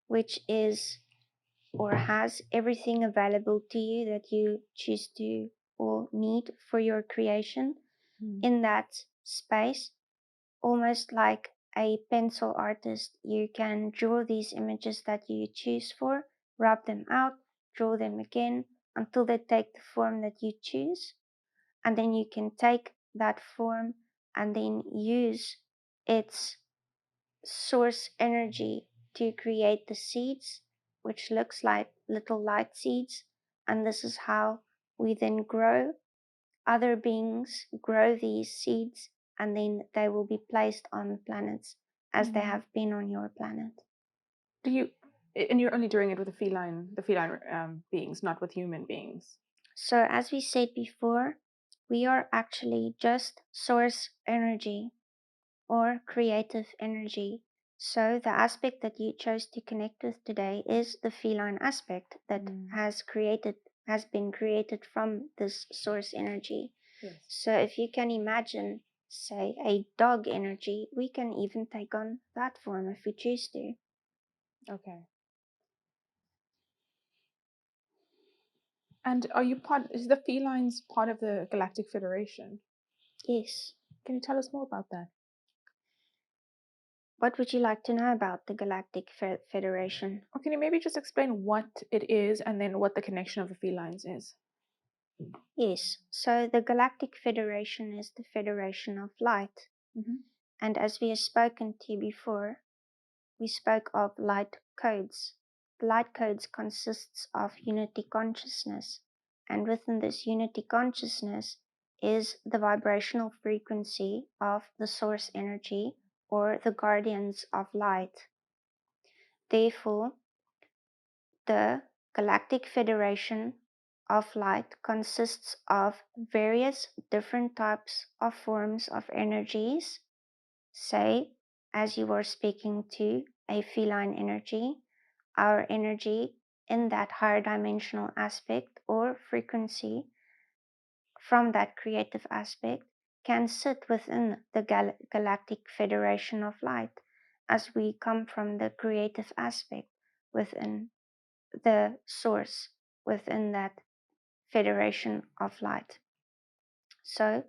which is or has everything available to you that you choose to or need for your creation in that space, almost like a pencil artist, you can draw these images that you choose for, rub them out, draw them again until they take the form that you choose. And then you can take that form and then use its source energy to create the seeds, which looks like little light seeds. And this is how we then grow. Other beings grow these seeds, and then they will be placed on planets as they have been on your planet. Do you, and you're only doing it with the feline beings, not with human beings? So, as we said before, we are actually just source energy or creative energy. So, the aspect that you chose to connect with today is the feline aspect that has been created from this source energy. Yes. So, if you can imagine, say, a dog energy, we can even take on that form if we choose to. Okay. And is the felines part of the Galactic Federation? Yes. Can you tell us more about that? What would you like to know about the Galactic Federation? Or can you maybe just explain what it is and then what the connection of the felines is? Yes, so the Galactic Federation is the Federation of Light. And as we have spoken to before, we spoke of light codes. Light codes consists of unity consciousness, and within this unity consciousness is the vibrational frequency of the source energy or the guardians of light. Therefore, the Galactic Federation of Light consists of various different types of forms of energies. Say, as you were speaking to a feline energy, our energy in that higher dimensional aspect or frequency from that creative aspect can sit within the Galactic Federation of Light, as we come from the creative aspect within the source within that Federation of Light. So,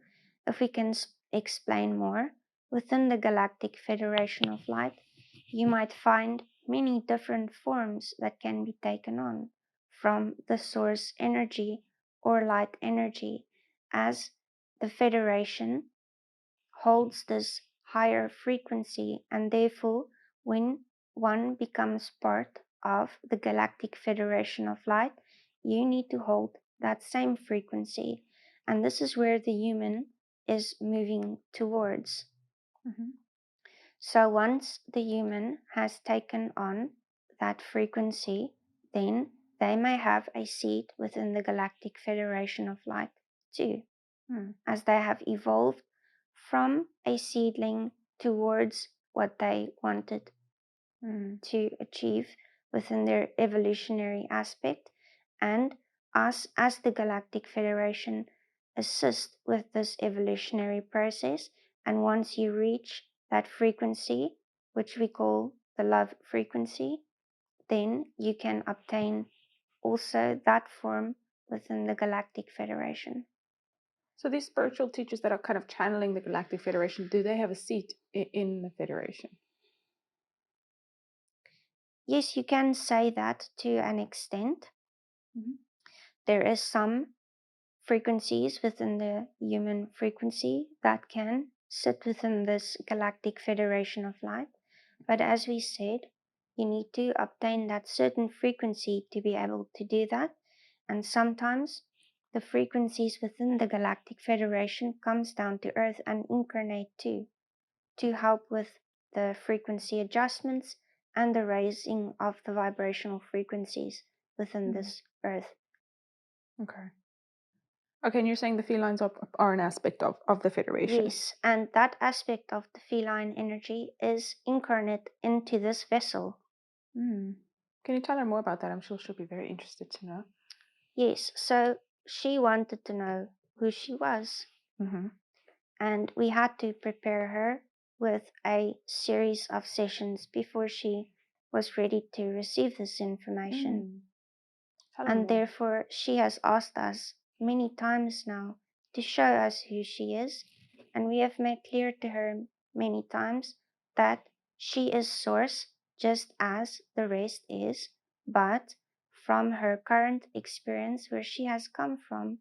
if we can explain more, within the Galactic Federation of Light, you might find many different forms that can be taken on from the source energy or light energy, as the Federation holds this higher frequency, and therefore, when one becomes part of the Galactic Federation of Light, you need to hold that same frequency. And this is where the human is moving towards. So once the human has taken on that frequency, then they may have a seat within the Galactic Federation of Light too, as they have evolved from a seedling towards what they wanted to achieve within their evolutionary aspect, and us as the Galactic Federation assist with this evolutionary process. And once you reach that frequency, which we call the love frequency, then you can obtain also that form within the Galactic Federation. So these spiritual teachers that are kind of channeling the Galactic Federation, do they have a seat in the Federation? Yes, you can say that to an extent. There is some frequencies within the human frequency that can sit within this Galactic Federation of Light. But as we said, you need to obtain that certain frequency to be able to do that. And sometimes the frequencies within the Galactic Federation comes down to Earth and incarnate too, to help with the frequency adjustments and the raising of the vibrational frequencies within this Earth. Okay. Okay, and you're saying the felines are an aspect of the Federation? Yes, and that aspect of the feline energy is incarnate into this vessel. Can you tell her more about that? I'm sure she'll be very interested to know. Yes, so she wanted to know who she was. And we had to prepare her with a series of sessions before she was ready to receive this information. And therefore, she has asked us many times now to show us who she is. And we have made clear to her many times that she is source just as the rest is, but from her current experience where she has come from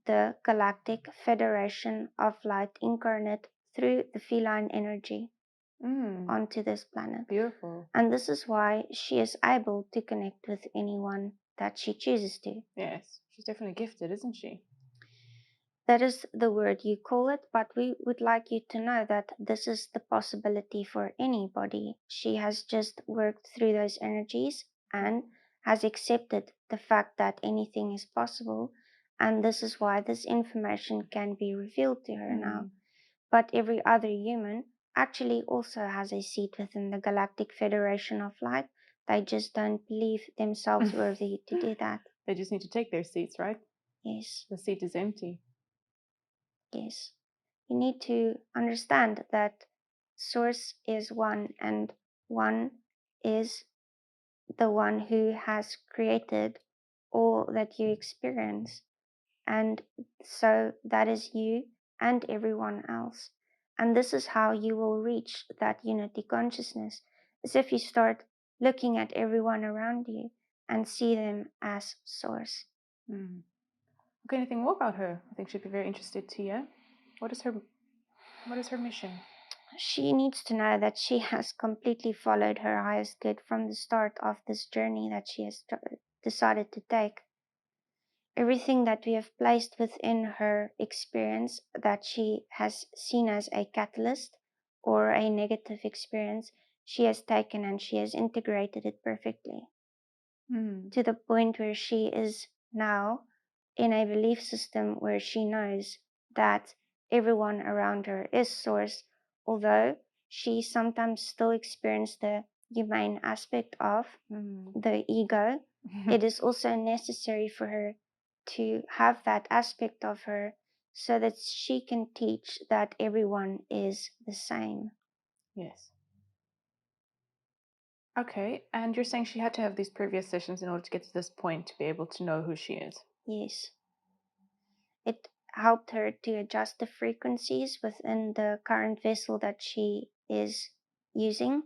the Galactic Federation of Light incarnate through the feline energy onto this planet. Beautiful. And this is why she is able to connect with anyone that she chooses to. Yes, she's definitely gifted, isn't she? That is the word you call it, but we would like you to know that this is the possibility for anybody. She has just worked through those energies and has accepted the fact that anything is possible, and this is why this information can be revealed to her now. But every other human actually also has a seat within the Galactic Federation of Light. They just don't believe themselves worthy to do that. They just need to take their seats, right? Yes. The seat is empty. Yes. You need to understand that Source is one, and one is the one who has created all that you experience. And so that is you and everyone else. And this is how you will reach that unity consciousness, is if you start looking at everyone around you and see them as Source. Okay, anything more about her? I think she'd be very interested to hear. What is her mission? She needs to know that she has completely followed her highest good from the start of this journey that she has decided to take. Everything that we have placed within her experience that she has seen as a catalyst or a negative experience, she has taken and she has integrated it perfectly to the point where she is now in a belief system where she knows that everyone around her is Source, although she sometimes still experiences the humane aspect of the ego. It is also necessary for her to have that aspect of her so that she can teach that everyone is the same. Yes. Okay, and you're saying she had to have these previous sessions in order to get to this point to be able to know who she is? Yes. It helped her to adjust the frequencies within the current vessel that she is using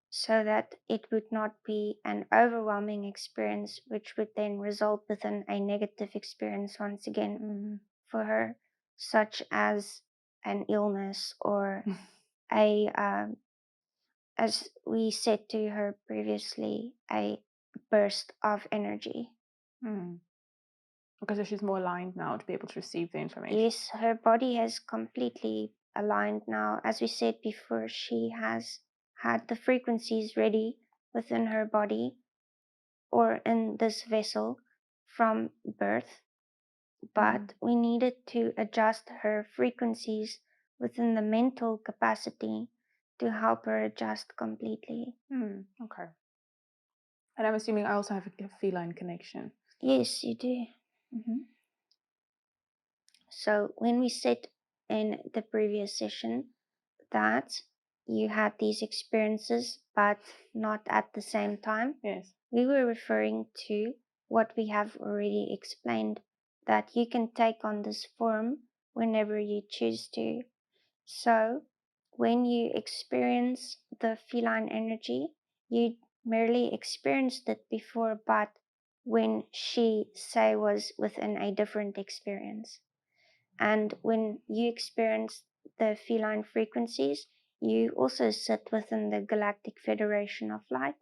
so that it would not be an overwhelming experience, which would then result within a negative experience once again for her, such as an illness or as we said to her previously, a burst of energy. Okay, so she's more aligned now to be able to receive the information. Yes, her body has completely aligned now. As we said before, she has had the frequencies ready within her body or in this vessel from birth, but we needed to adjust her frequencies within the mental capacity to help her adjust completely. Okay. And I'm assuming I also have a feline connection. Yes, you do. So when we said in the previous session that you had these experiences but not at the same time, Yes. we were referring to what we have already explained, that you can take on this form whenever you choose to. So when you experience the feline energy, you merely experienced it before, but when she, say, was within a different experience. And when you experience the feline frequencies, you also sit within the Galactic Federation of Light,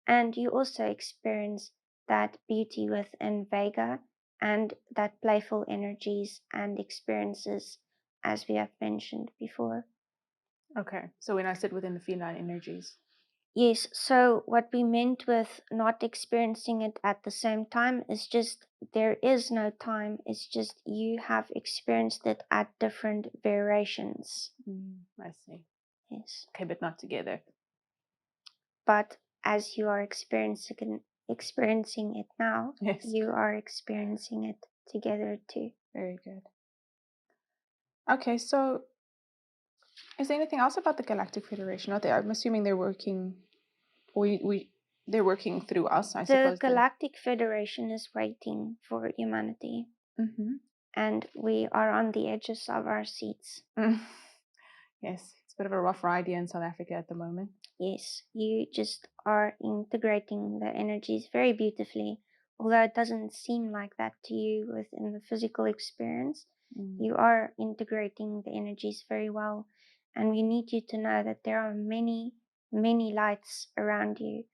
and you also experience that beauty within Vega and that playful energies and experiences, as we have mentioned before. Okay, so when I sit within the feline energies. Yes, so what we meant with not experiencing it at the same time is just there is no time. It's just you have experienced it at different variations. I see. Yes. Okay, but not together. But as you are experiencing it now, Yes. you are experiencing it together too. Very good. Okay, so is there anything else about the Galactic Federation out there? I'm assuming they're working. They're working through us, I suppose. The Galactic Federation is waiting for humanity, and we are on the edges of our seats. Yes, it's a bit of a rough ride here in South Africa at the moment. Yes, you just are integrating the energies very beautifully. although it doesn't seem like that to you within the physical experience, Mm. you are integrating the energies very well. And we need you to know that there are many, many lights around you.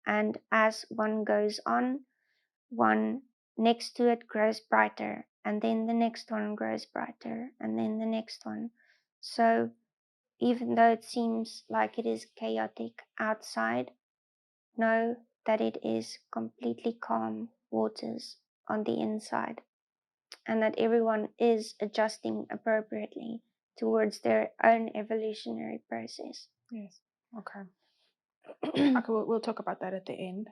And as one goes on, one next to it grows brighter, and then the next one grows brighter, and then the next one. So even though it seems like it is chaotic outside, know that it is completely calm waters on the inside, and that everyone is adjusting appropriately towards their own evolutionary process. Yes. Okay. Okay, we'll talk about that at the end.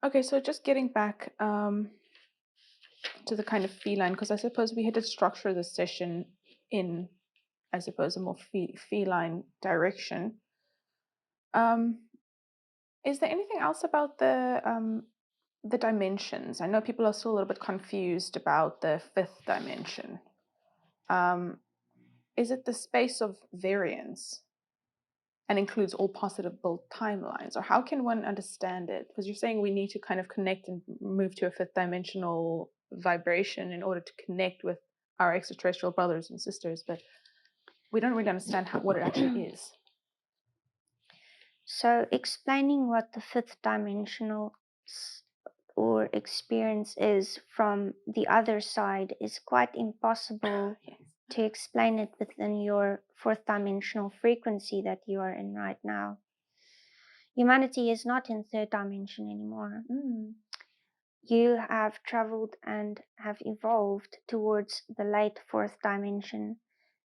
Okay, so just getting back to the kind of feline, because I suppose we had to structure the session in, I suppose, a more feline direction. Is there anything else about the dimensions? I know people are still a little bit confused about the fifth dimension. Um, is it the space of variance and includes all possible timelines, or how can one understand it? Because you're saying we need to kind of connect and move to a fifth dimensional vibration in order to connect with our extraterrestrial brothers and sisters, but we don't really understand what it actually is. So, explaining what the fifth dimensional or experience is from the other side is quite impossible Yes. to explain it within your fourth dimensional frequency that you are in right now. Humanity is not in third dimension anymore. You have traveled and have evolved towards the late fourth dimension,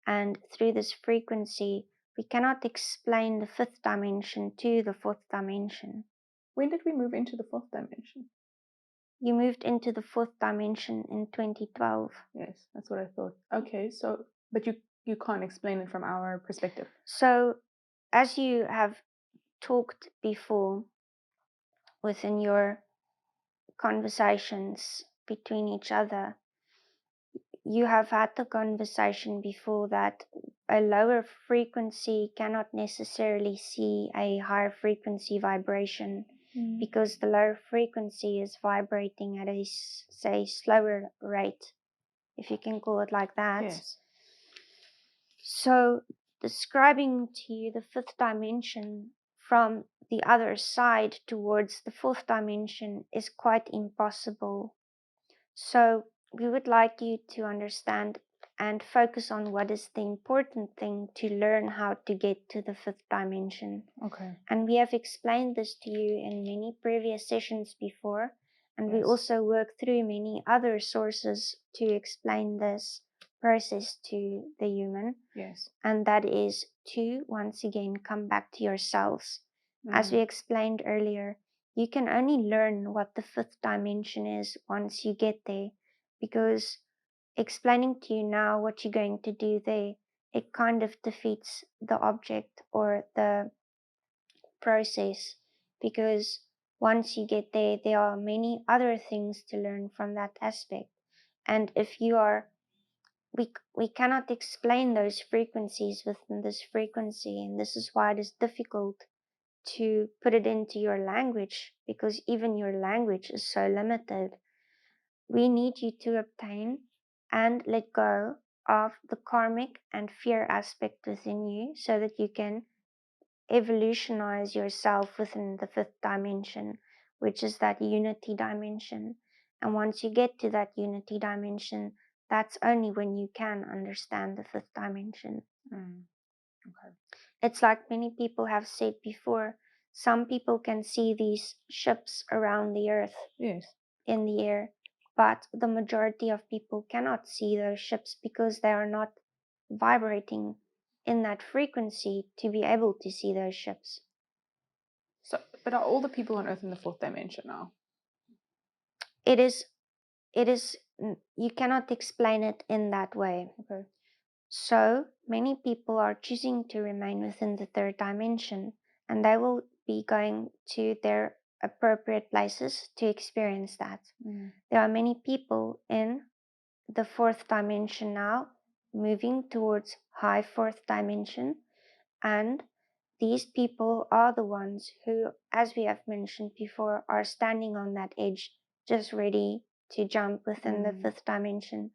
and through this frequency, we cannot explain the fifth dimension to the fourth dimension. When did we move into the fourth dimension? You moved into the fourth dimension in 2012. Yes, that's what I thought. Okay, so, but you can't explain it from our perspective. So, as you have talked before within your conversations between each other, you have had the conversation before that a lower frequency cannot necessarily see a higher frequency vibration because the lower frequency is vibrating at a, say, slower rate, if you can call it like that. Yes. So, describing to you the fifth dimension from the other side towards the fourth dimension is quite impossible. So, we would like you to understand and focus on what is the important thing to learn how to get to the fifth dimension. Okay. And we have explained this to you in many previous sessions before, and we Yes. also work through many other sources to explain this process to the human. Yes. And that is to once again come back to yourselves. As we explained earlier, you can only learn what the fifth dimension is once you get there, because explaining to you now what you're going to do there, it kind of defeats the object or the process, because once you get there, there are many other things to learn from that aspect. And if you are we cannot explain those frequencies within this frequency, and this is why it is difficult to put it into your language, because even your language is so limited. We need you to obtain and let go of the karmic and fear aspect within you so that you can evolutionize yourself within the fifth dimension, which is that unity dimension. And once you get to that unity dimension, that's only when you can understand the fifth dimension. Okay. It's like many people have said before, some people can see these ships around the earth. Yes. In the air, but the majority of people cannot see those ships because they are not vibrating in that frequency to be able to see those ships. So, but are all the people on Earth in the fourth dimension now? It is, you cannot explain it in that way. Okay. So many people are choosing to remain within the third dimension, and they will be going to their appropriate places to experience that. There are many people in the fourth dimension now, moving towards high fourth dimension, and these people are the ones who, as we have mentioned before, are standing on that edge, just ready to jump within the fifth dimension.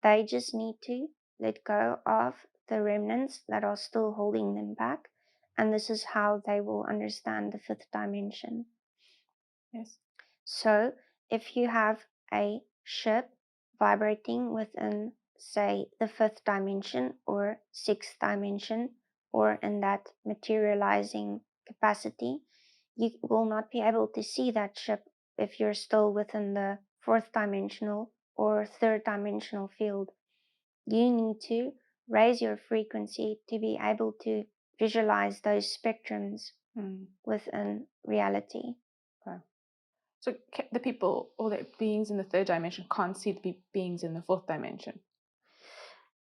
They just need to let go of the remnants that are still holding them back, and this is how they will understand the fifth dimension. Yes. So if you have a ship vibrating within, say, the fifth dimension or sixth dimension, or in that materializing capacity, you will not be able to see that ship if you're still within the fourth dimensional or third dimensional field. You need to raise your frequency to be able to visualize those spectrums within reality. Okay. So the people or the beings in the third dimension can't see the beings in the fourth dimension?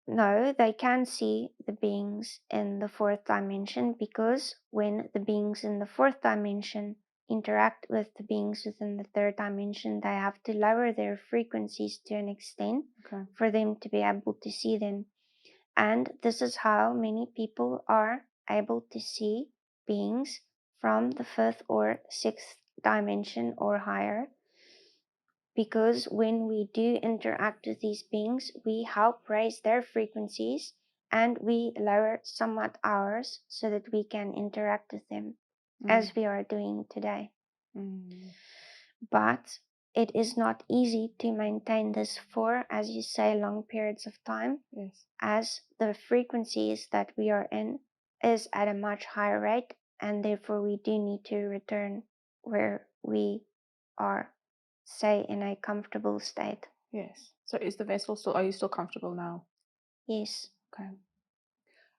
No, they can see the beings in the fourth dimension, because when the beings in the fourth dimension interact with the beings within the third dimension, they have to lower their frequencies to an extent for them to be able to see them. And this is how many people are able to see beings from the fifth or sixth dimension or higher, because when we do interact with these beings, we help raise their frequencies and we lower somewhat ours so that we can interact with them as we are doing today. But it is not easy to maintain this for, as you say, long periods of time. Yes. As the frequencies that we are in is at a much higher rate, and therefore we do need to return where we are, say, in a comfortable state. Yes. So is the vessel still, are you still comfortable now? Yes. Okay.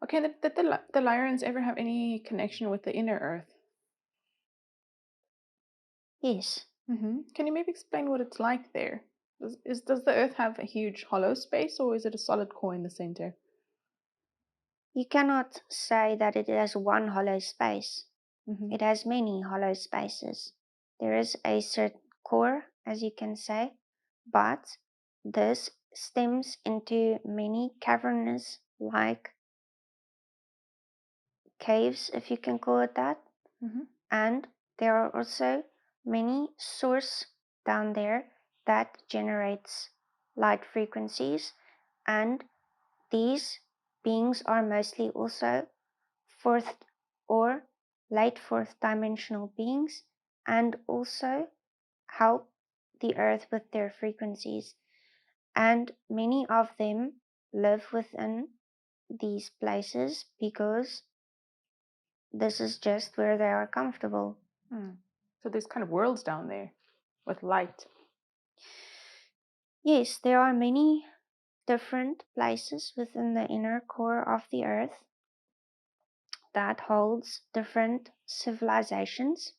Okay, did the Lyrans ever have any connection with the inner earth? Yes. Can you maybe explain what it's like there? Does the earth have a huge hollow space, or is it a solid core in the center? You cannot say that it has one hollow space. It has many hollow spaces. There is a certain core, as you can say, but this stems into many cavernous like caves, if you can call it that. And there are also many sources down there that generates light frequencies, and these beings are mostly also fourth or late fourth dimensional beings, and also help the earth with their frequencies. And many of them live within these places because this is just where they are comfortable. So there's kind of worlds down there with light. Yes, there are many different places within the inner core of the earth that holds different civilizations,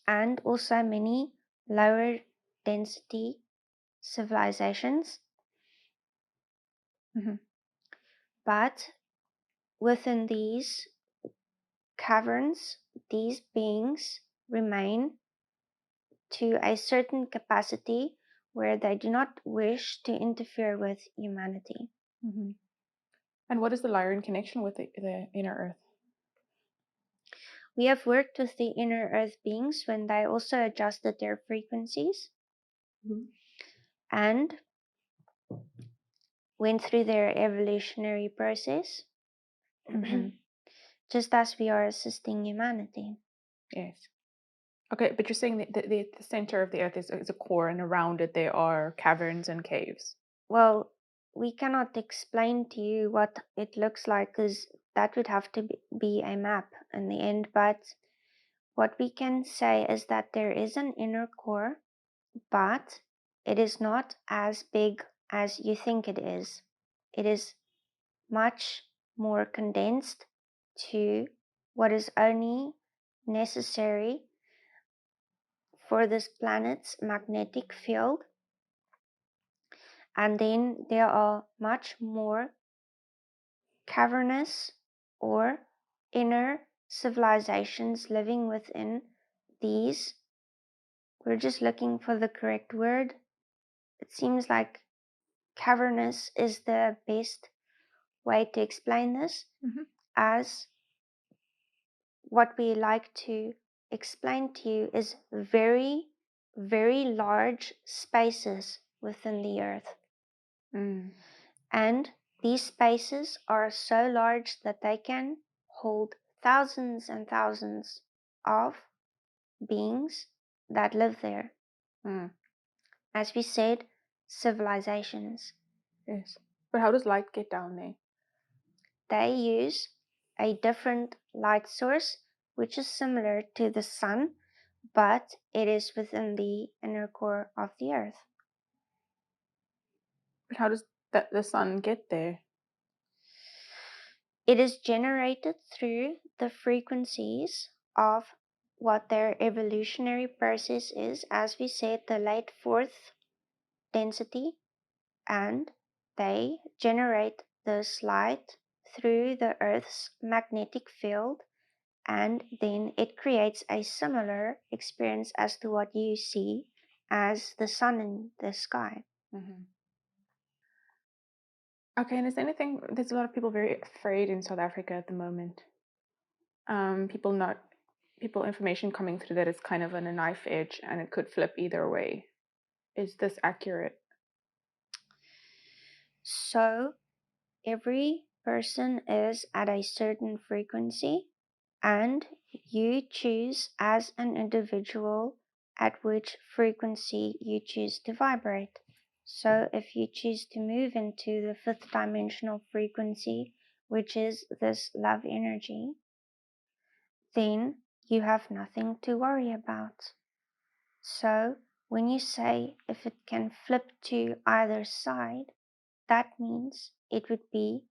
and also many lower density civilizations. But within these caverns, these beings remain to a certain capacity where they do not wish to interfere with humanity. And what is the Lyran connection with the inner earth? We have worked with the inner earth beings when they also adjusted their frequencies and went through their evolutionary process, just as we are assisting humanity. Yes. Okay, but you're saying that the center of the earth is a core, and around it there are caverns and caves. Well, we cannot explain to you what it looks like, because that would have to be a map in the end. But what we can say is that there is an inner core, but it is not as big as you think it is. It is much more condensed to what is only necessary for this planet's magnetic field. And then there are much more cavernous or inner civilizations living within these. We're just looking for the correct word. It seems like cavernous is the best way to explain this, as what we like to explain to you is very, very large spaces within the earth. And these spaces are so large that they can hold thousands and thousands of beings that live there. As we said, civilizations. Yes. But how does light get down there? They use a different light source, which is similar to the sun, but it is within the inner core of the earth. But how does the sun get there? It is generated through the frequencies of what their evolutionary process is, as we said, the late fourth density, and they generate this light through the Earth's magnetic field, and then it creates a similar experience as to what you see as the sun in the sky. Okay, and is there anything, there's a lot of people very afraid in South Africa at the moment. People information coming through that it's kind of on a knife edge and it could flip either way. Is this accurate? So every person is at a certain frequency, and you choose as an individual at which frequency you choose to vibrate. So if you choose to move into the fifth dimensional frequency, which is this love energy, then you have nothing to worry about. So when you say if it can flip to either side, that means it would be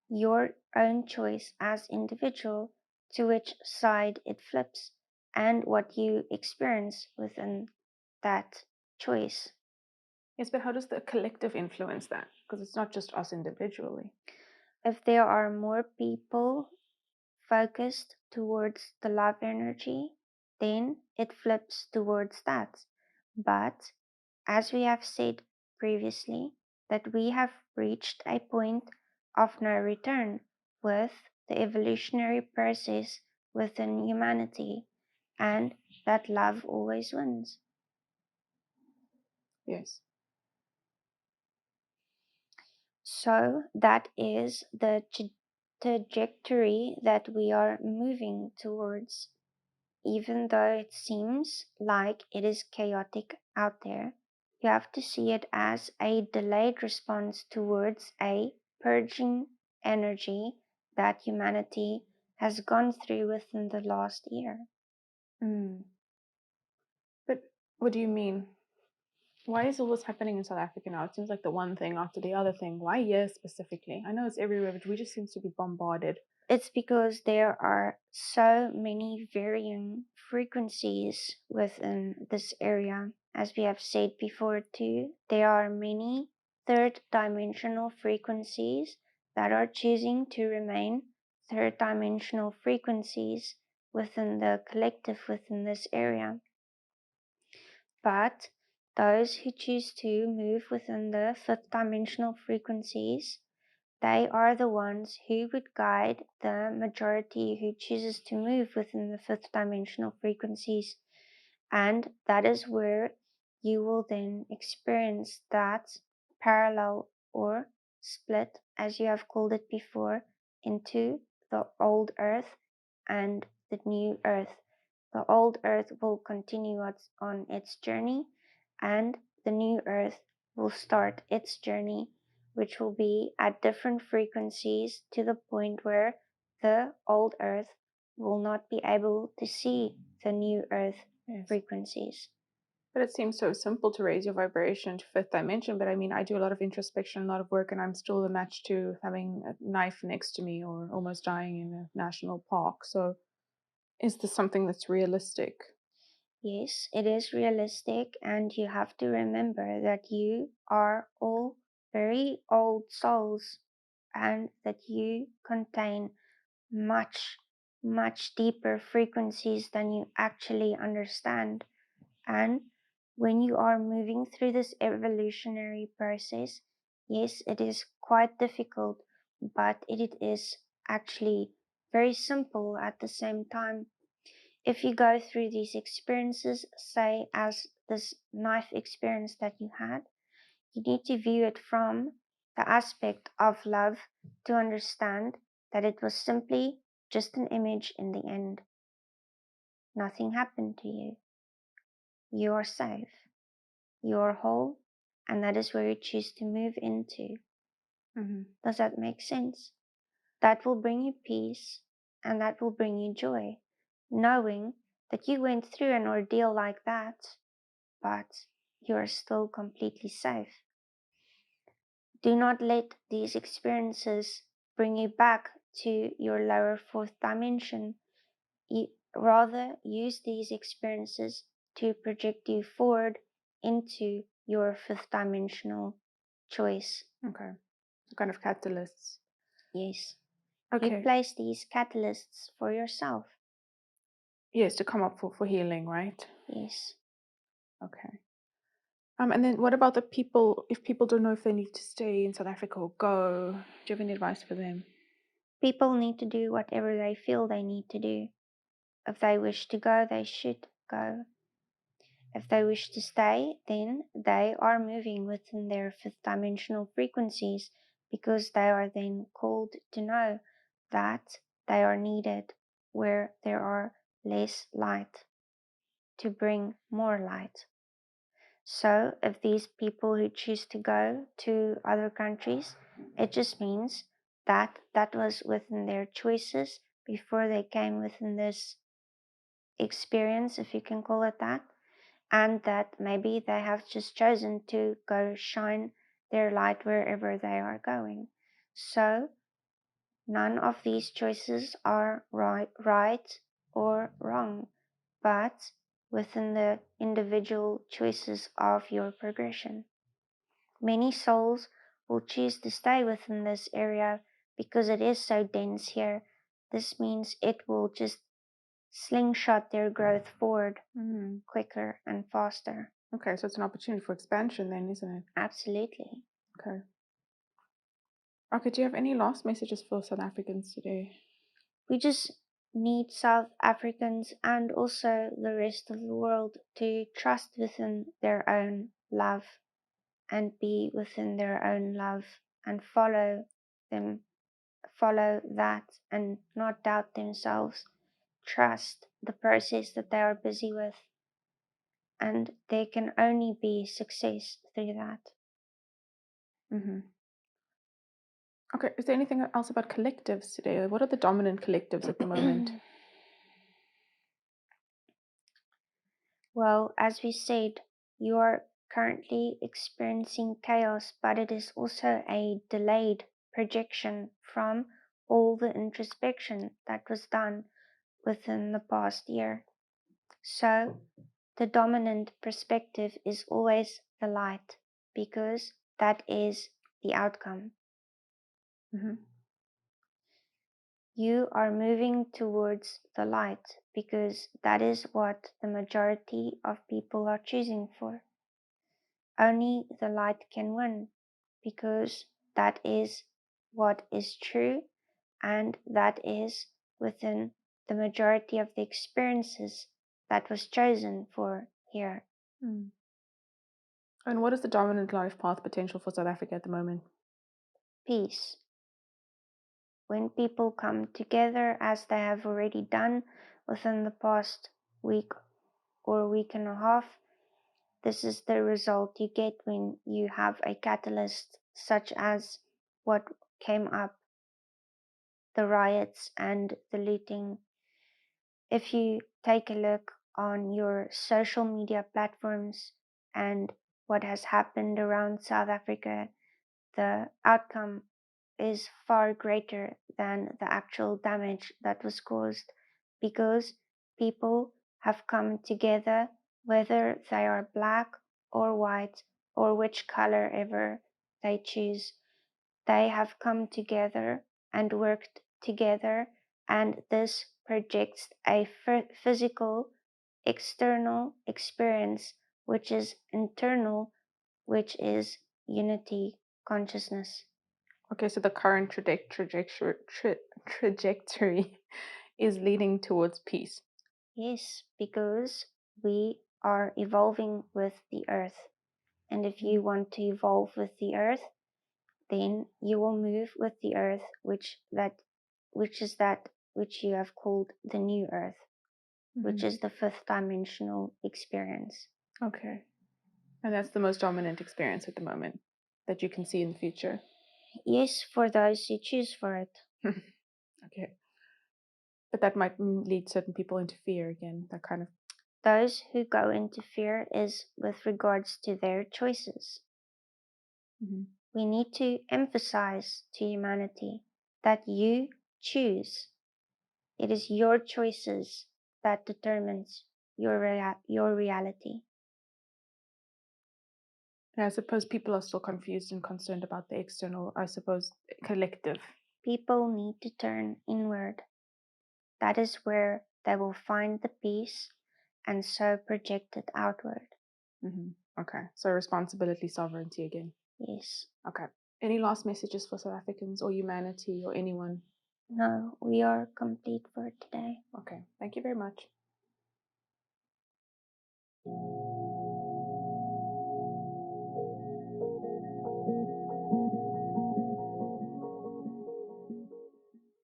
your own choice as individual to which side it flips and what you experience within that choice. Yes, but how does the collective influence that? Because it's not just us individually. If there are more people focused towards the love energy, then it flips towards that. But as we have said previously, that we have reached a point of no return with the evolutionary process within humanity, and that love always wins. Yes. So that is the trajectory that we are moving towards. Even though it seems like it is chaotic out there, you have to see it as a delayed response towards a purging energy that humanity has gone through within the last year. But what do you mean? Why is all this happening in South Africa now? It seems like the one thing after the other thing. Why here specifically? I know it's everywhere, but we just seem to be bombarded. It's because there are so many varying frequencies within this area. As we have said before too, there are many third dimensional frequencies that are choosing to remain third dimensional frequencies within the collective within this area. But those who choose to move within the fifth dimensional frequencies, they are the ones who would guide the majority who chooses to move within the fifth dimensional frequencies. And that is where you will then experience that parallel or split, as you have called it before, into the old earth and the new earth. The old earth will continue on its journey, and the new earth will start its journey, which will be at different frequencies to the point where the old earth will not be able to see the new earth frequencies. But it seems so simple to raise your vibration to fifth dimension. But I mean, I do a lot of introspection, a lot of work, and I'm still a match to having a knife next to me or almost dying in a national park. So is this something that's realistic? Yes, it is realistic, and you have to remember that you are all very old souls and that you contain much, much deeper frequencies than you actually understand. And when you are moving through this evolutionary process, yes, it is quite difficult, but it is actually very simple at the same time. If you go through these experiences, say as this knife experience that you had, you need to view it from the aspect of love to understand that it was simply just an image in the end. Nothing happened to you. You are safe. You are whole, and that is where you choose to move into. Mm-hmm. Does that make sense? That will bring you peace, and that will bring you joy, knowing that you went through an ordeal like that, but you are still completely safe. Do not let these experiences bring you back to your lower fourth dimension. Rather, use these experiences to project you forward into your fifth dimensional choice. Okay. So kind of catalysts. Yes. You Okay. place these catalysts for yourself. Yes, to come up for healing, right? Yes. Okay. And then what about the people, if people don't know if they need to stay in South Africa or go, do you have any advice for them? People need to do whatever they feel they need to do. If they wish to go, they should go. If they wish to stay, then they are moving within their fifth dimensional frequencies because they are then called to know that they are needed where there are less light to bring more light. So if these people who choose to go to other countries, it just means that that was within their choices before they came within this experience, if you can call it that, and that maybe they have just chosen to go shine their light wherever they are going. So none of these choices are right or wrong, but within the individual choices of your progression. Many souls will choose to stay within this area because it is so dense here. This means it will just slingshot their growth forward quicker and faster. Okay, so it's an opportunity for expansion then, isn't it? Absolutely. Okay. Okay, do you have any last messages for South Africans today? We just need South Africans and also the rest of the world to trust within their own love and be within their own love and follow that and not doubt themselves. Trust the process that they are busy with, and there can only be success through that. Mm-hmm. Okay, is there anything else about collectives today? What are the dominant collectives at the moment? Well, as we said, you are currently experiencing chaos, but it is also a delayed projection from all the introspection that was done within the past year. So, the dominant perspective is always the light because that is the outcome. Mm-hmm. You are moving towards the light because that is what the majority of people are choosing for. Only the light can win because that is what is true and that is within the majority of the experiences that was chosen for here. Mm. And what is the dominant life path potential for South Africa at the moment? Peace. When people come together as they have already done within the past week or week and a half, this is the result you get when you have a catalyst such as what came up, the riots and the looting. If you take a look on your social media platforms and what has happened around South Africa, the outcome is far greater than the actual damage that was caused because people have come together, whether they are black or white or which color ever they choose. They have come together and worked together, and this projects a physical, external experience, which is internal, which is unity consciousness. Okay, so the current trajectory is leading towards peace. Yes, because we are evolving with the earth. And if you want to evolve with the earth, then you will move with the earth, which is that which you have called the new earth, which is the fifth dimensional experience. Okay. And that's the most dominant experience at the moment that you can see in the future. Yes, for those who choose for it. Okay. But that might lead certain people into fear again, that kind of. Those who go into fear is with regards to their choices. We need to emphasize to humanity that you choose. It is your choices that determines your reality. I suppose people are still confused and concerned about the external, I suppose, collective. People need to turn inward. That is where they will find the peace and so project it outward. Okay, so responsibility, sovereignty again. Yes. Okay. Any last messages for South Africans or humanity or anyone? No, we are complete for today. Okay, thank you very much.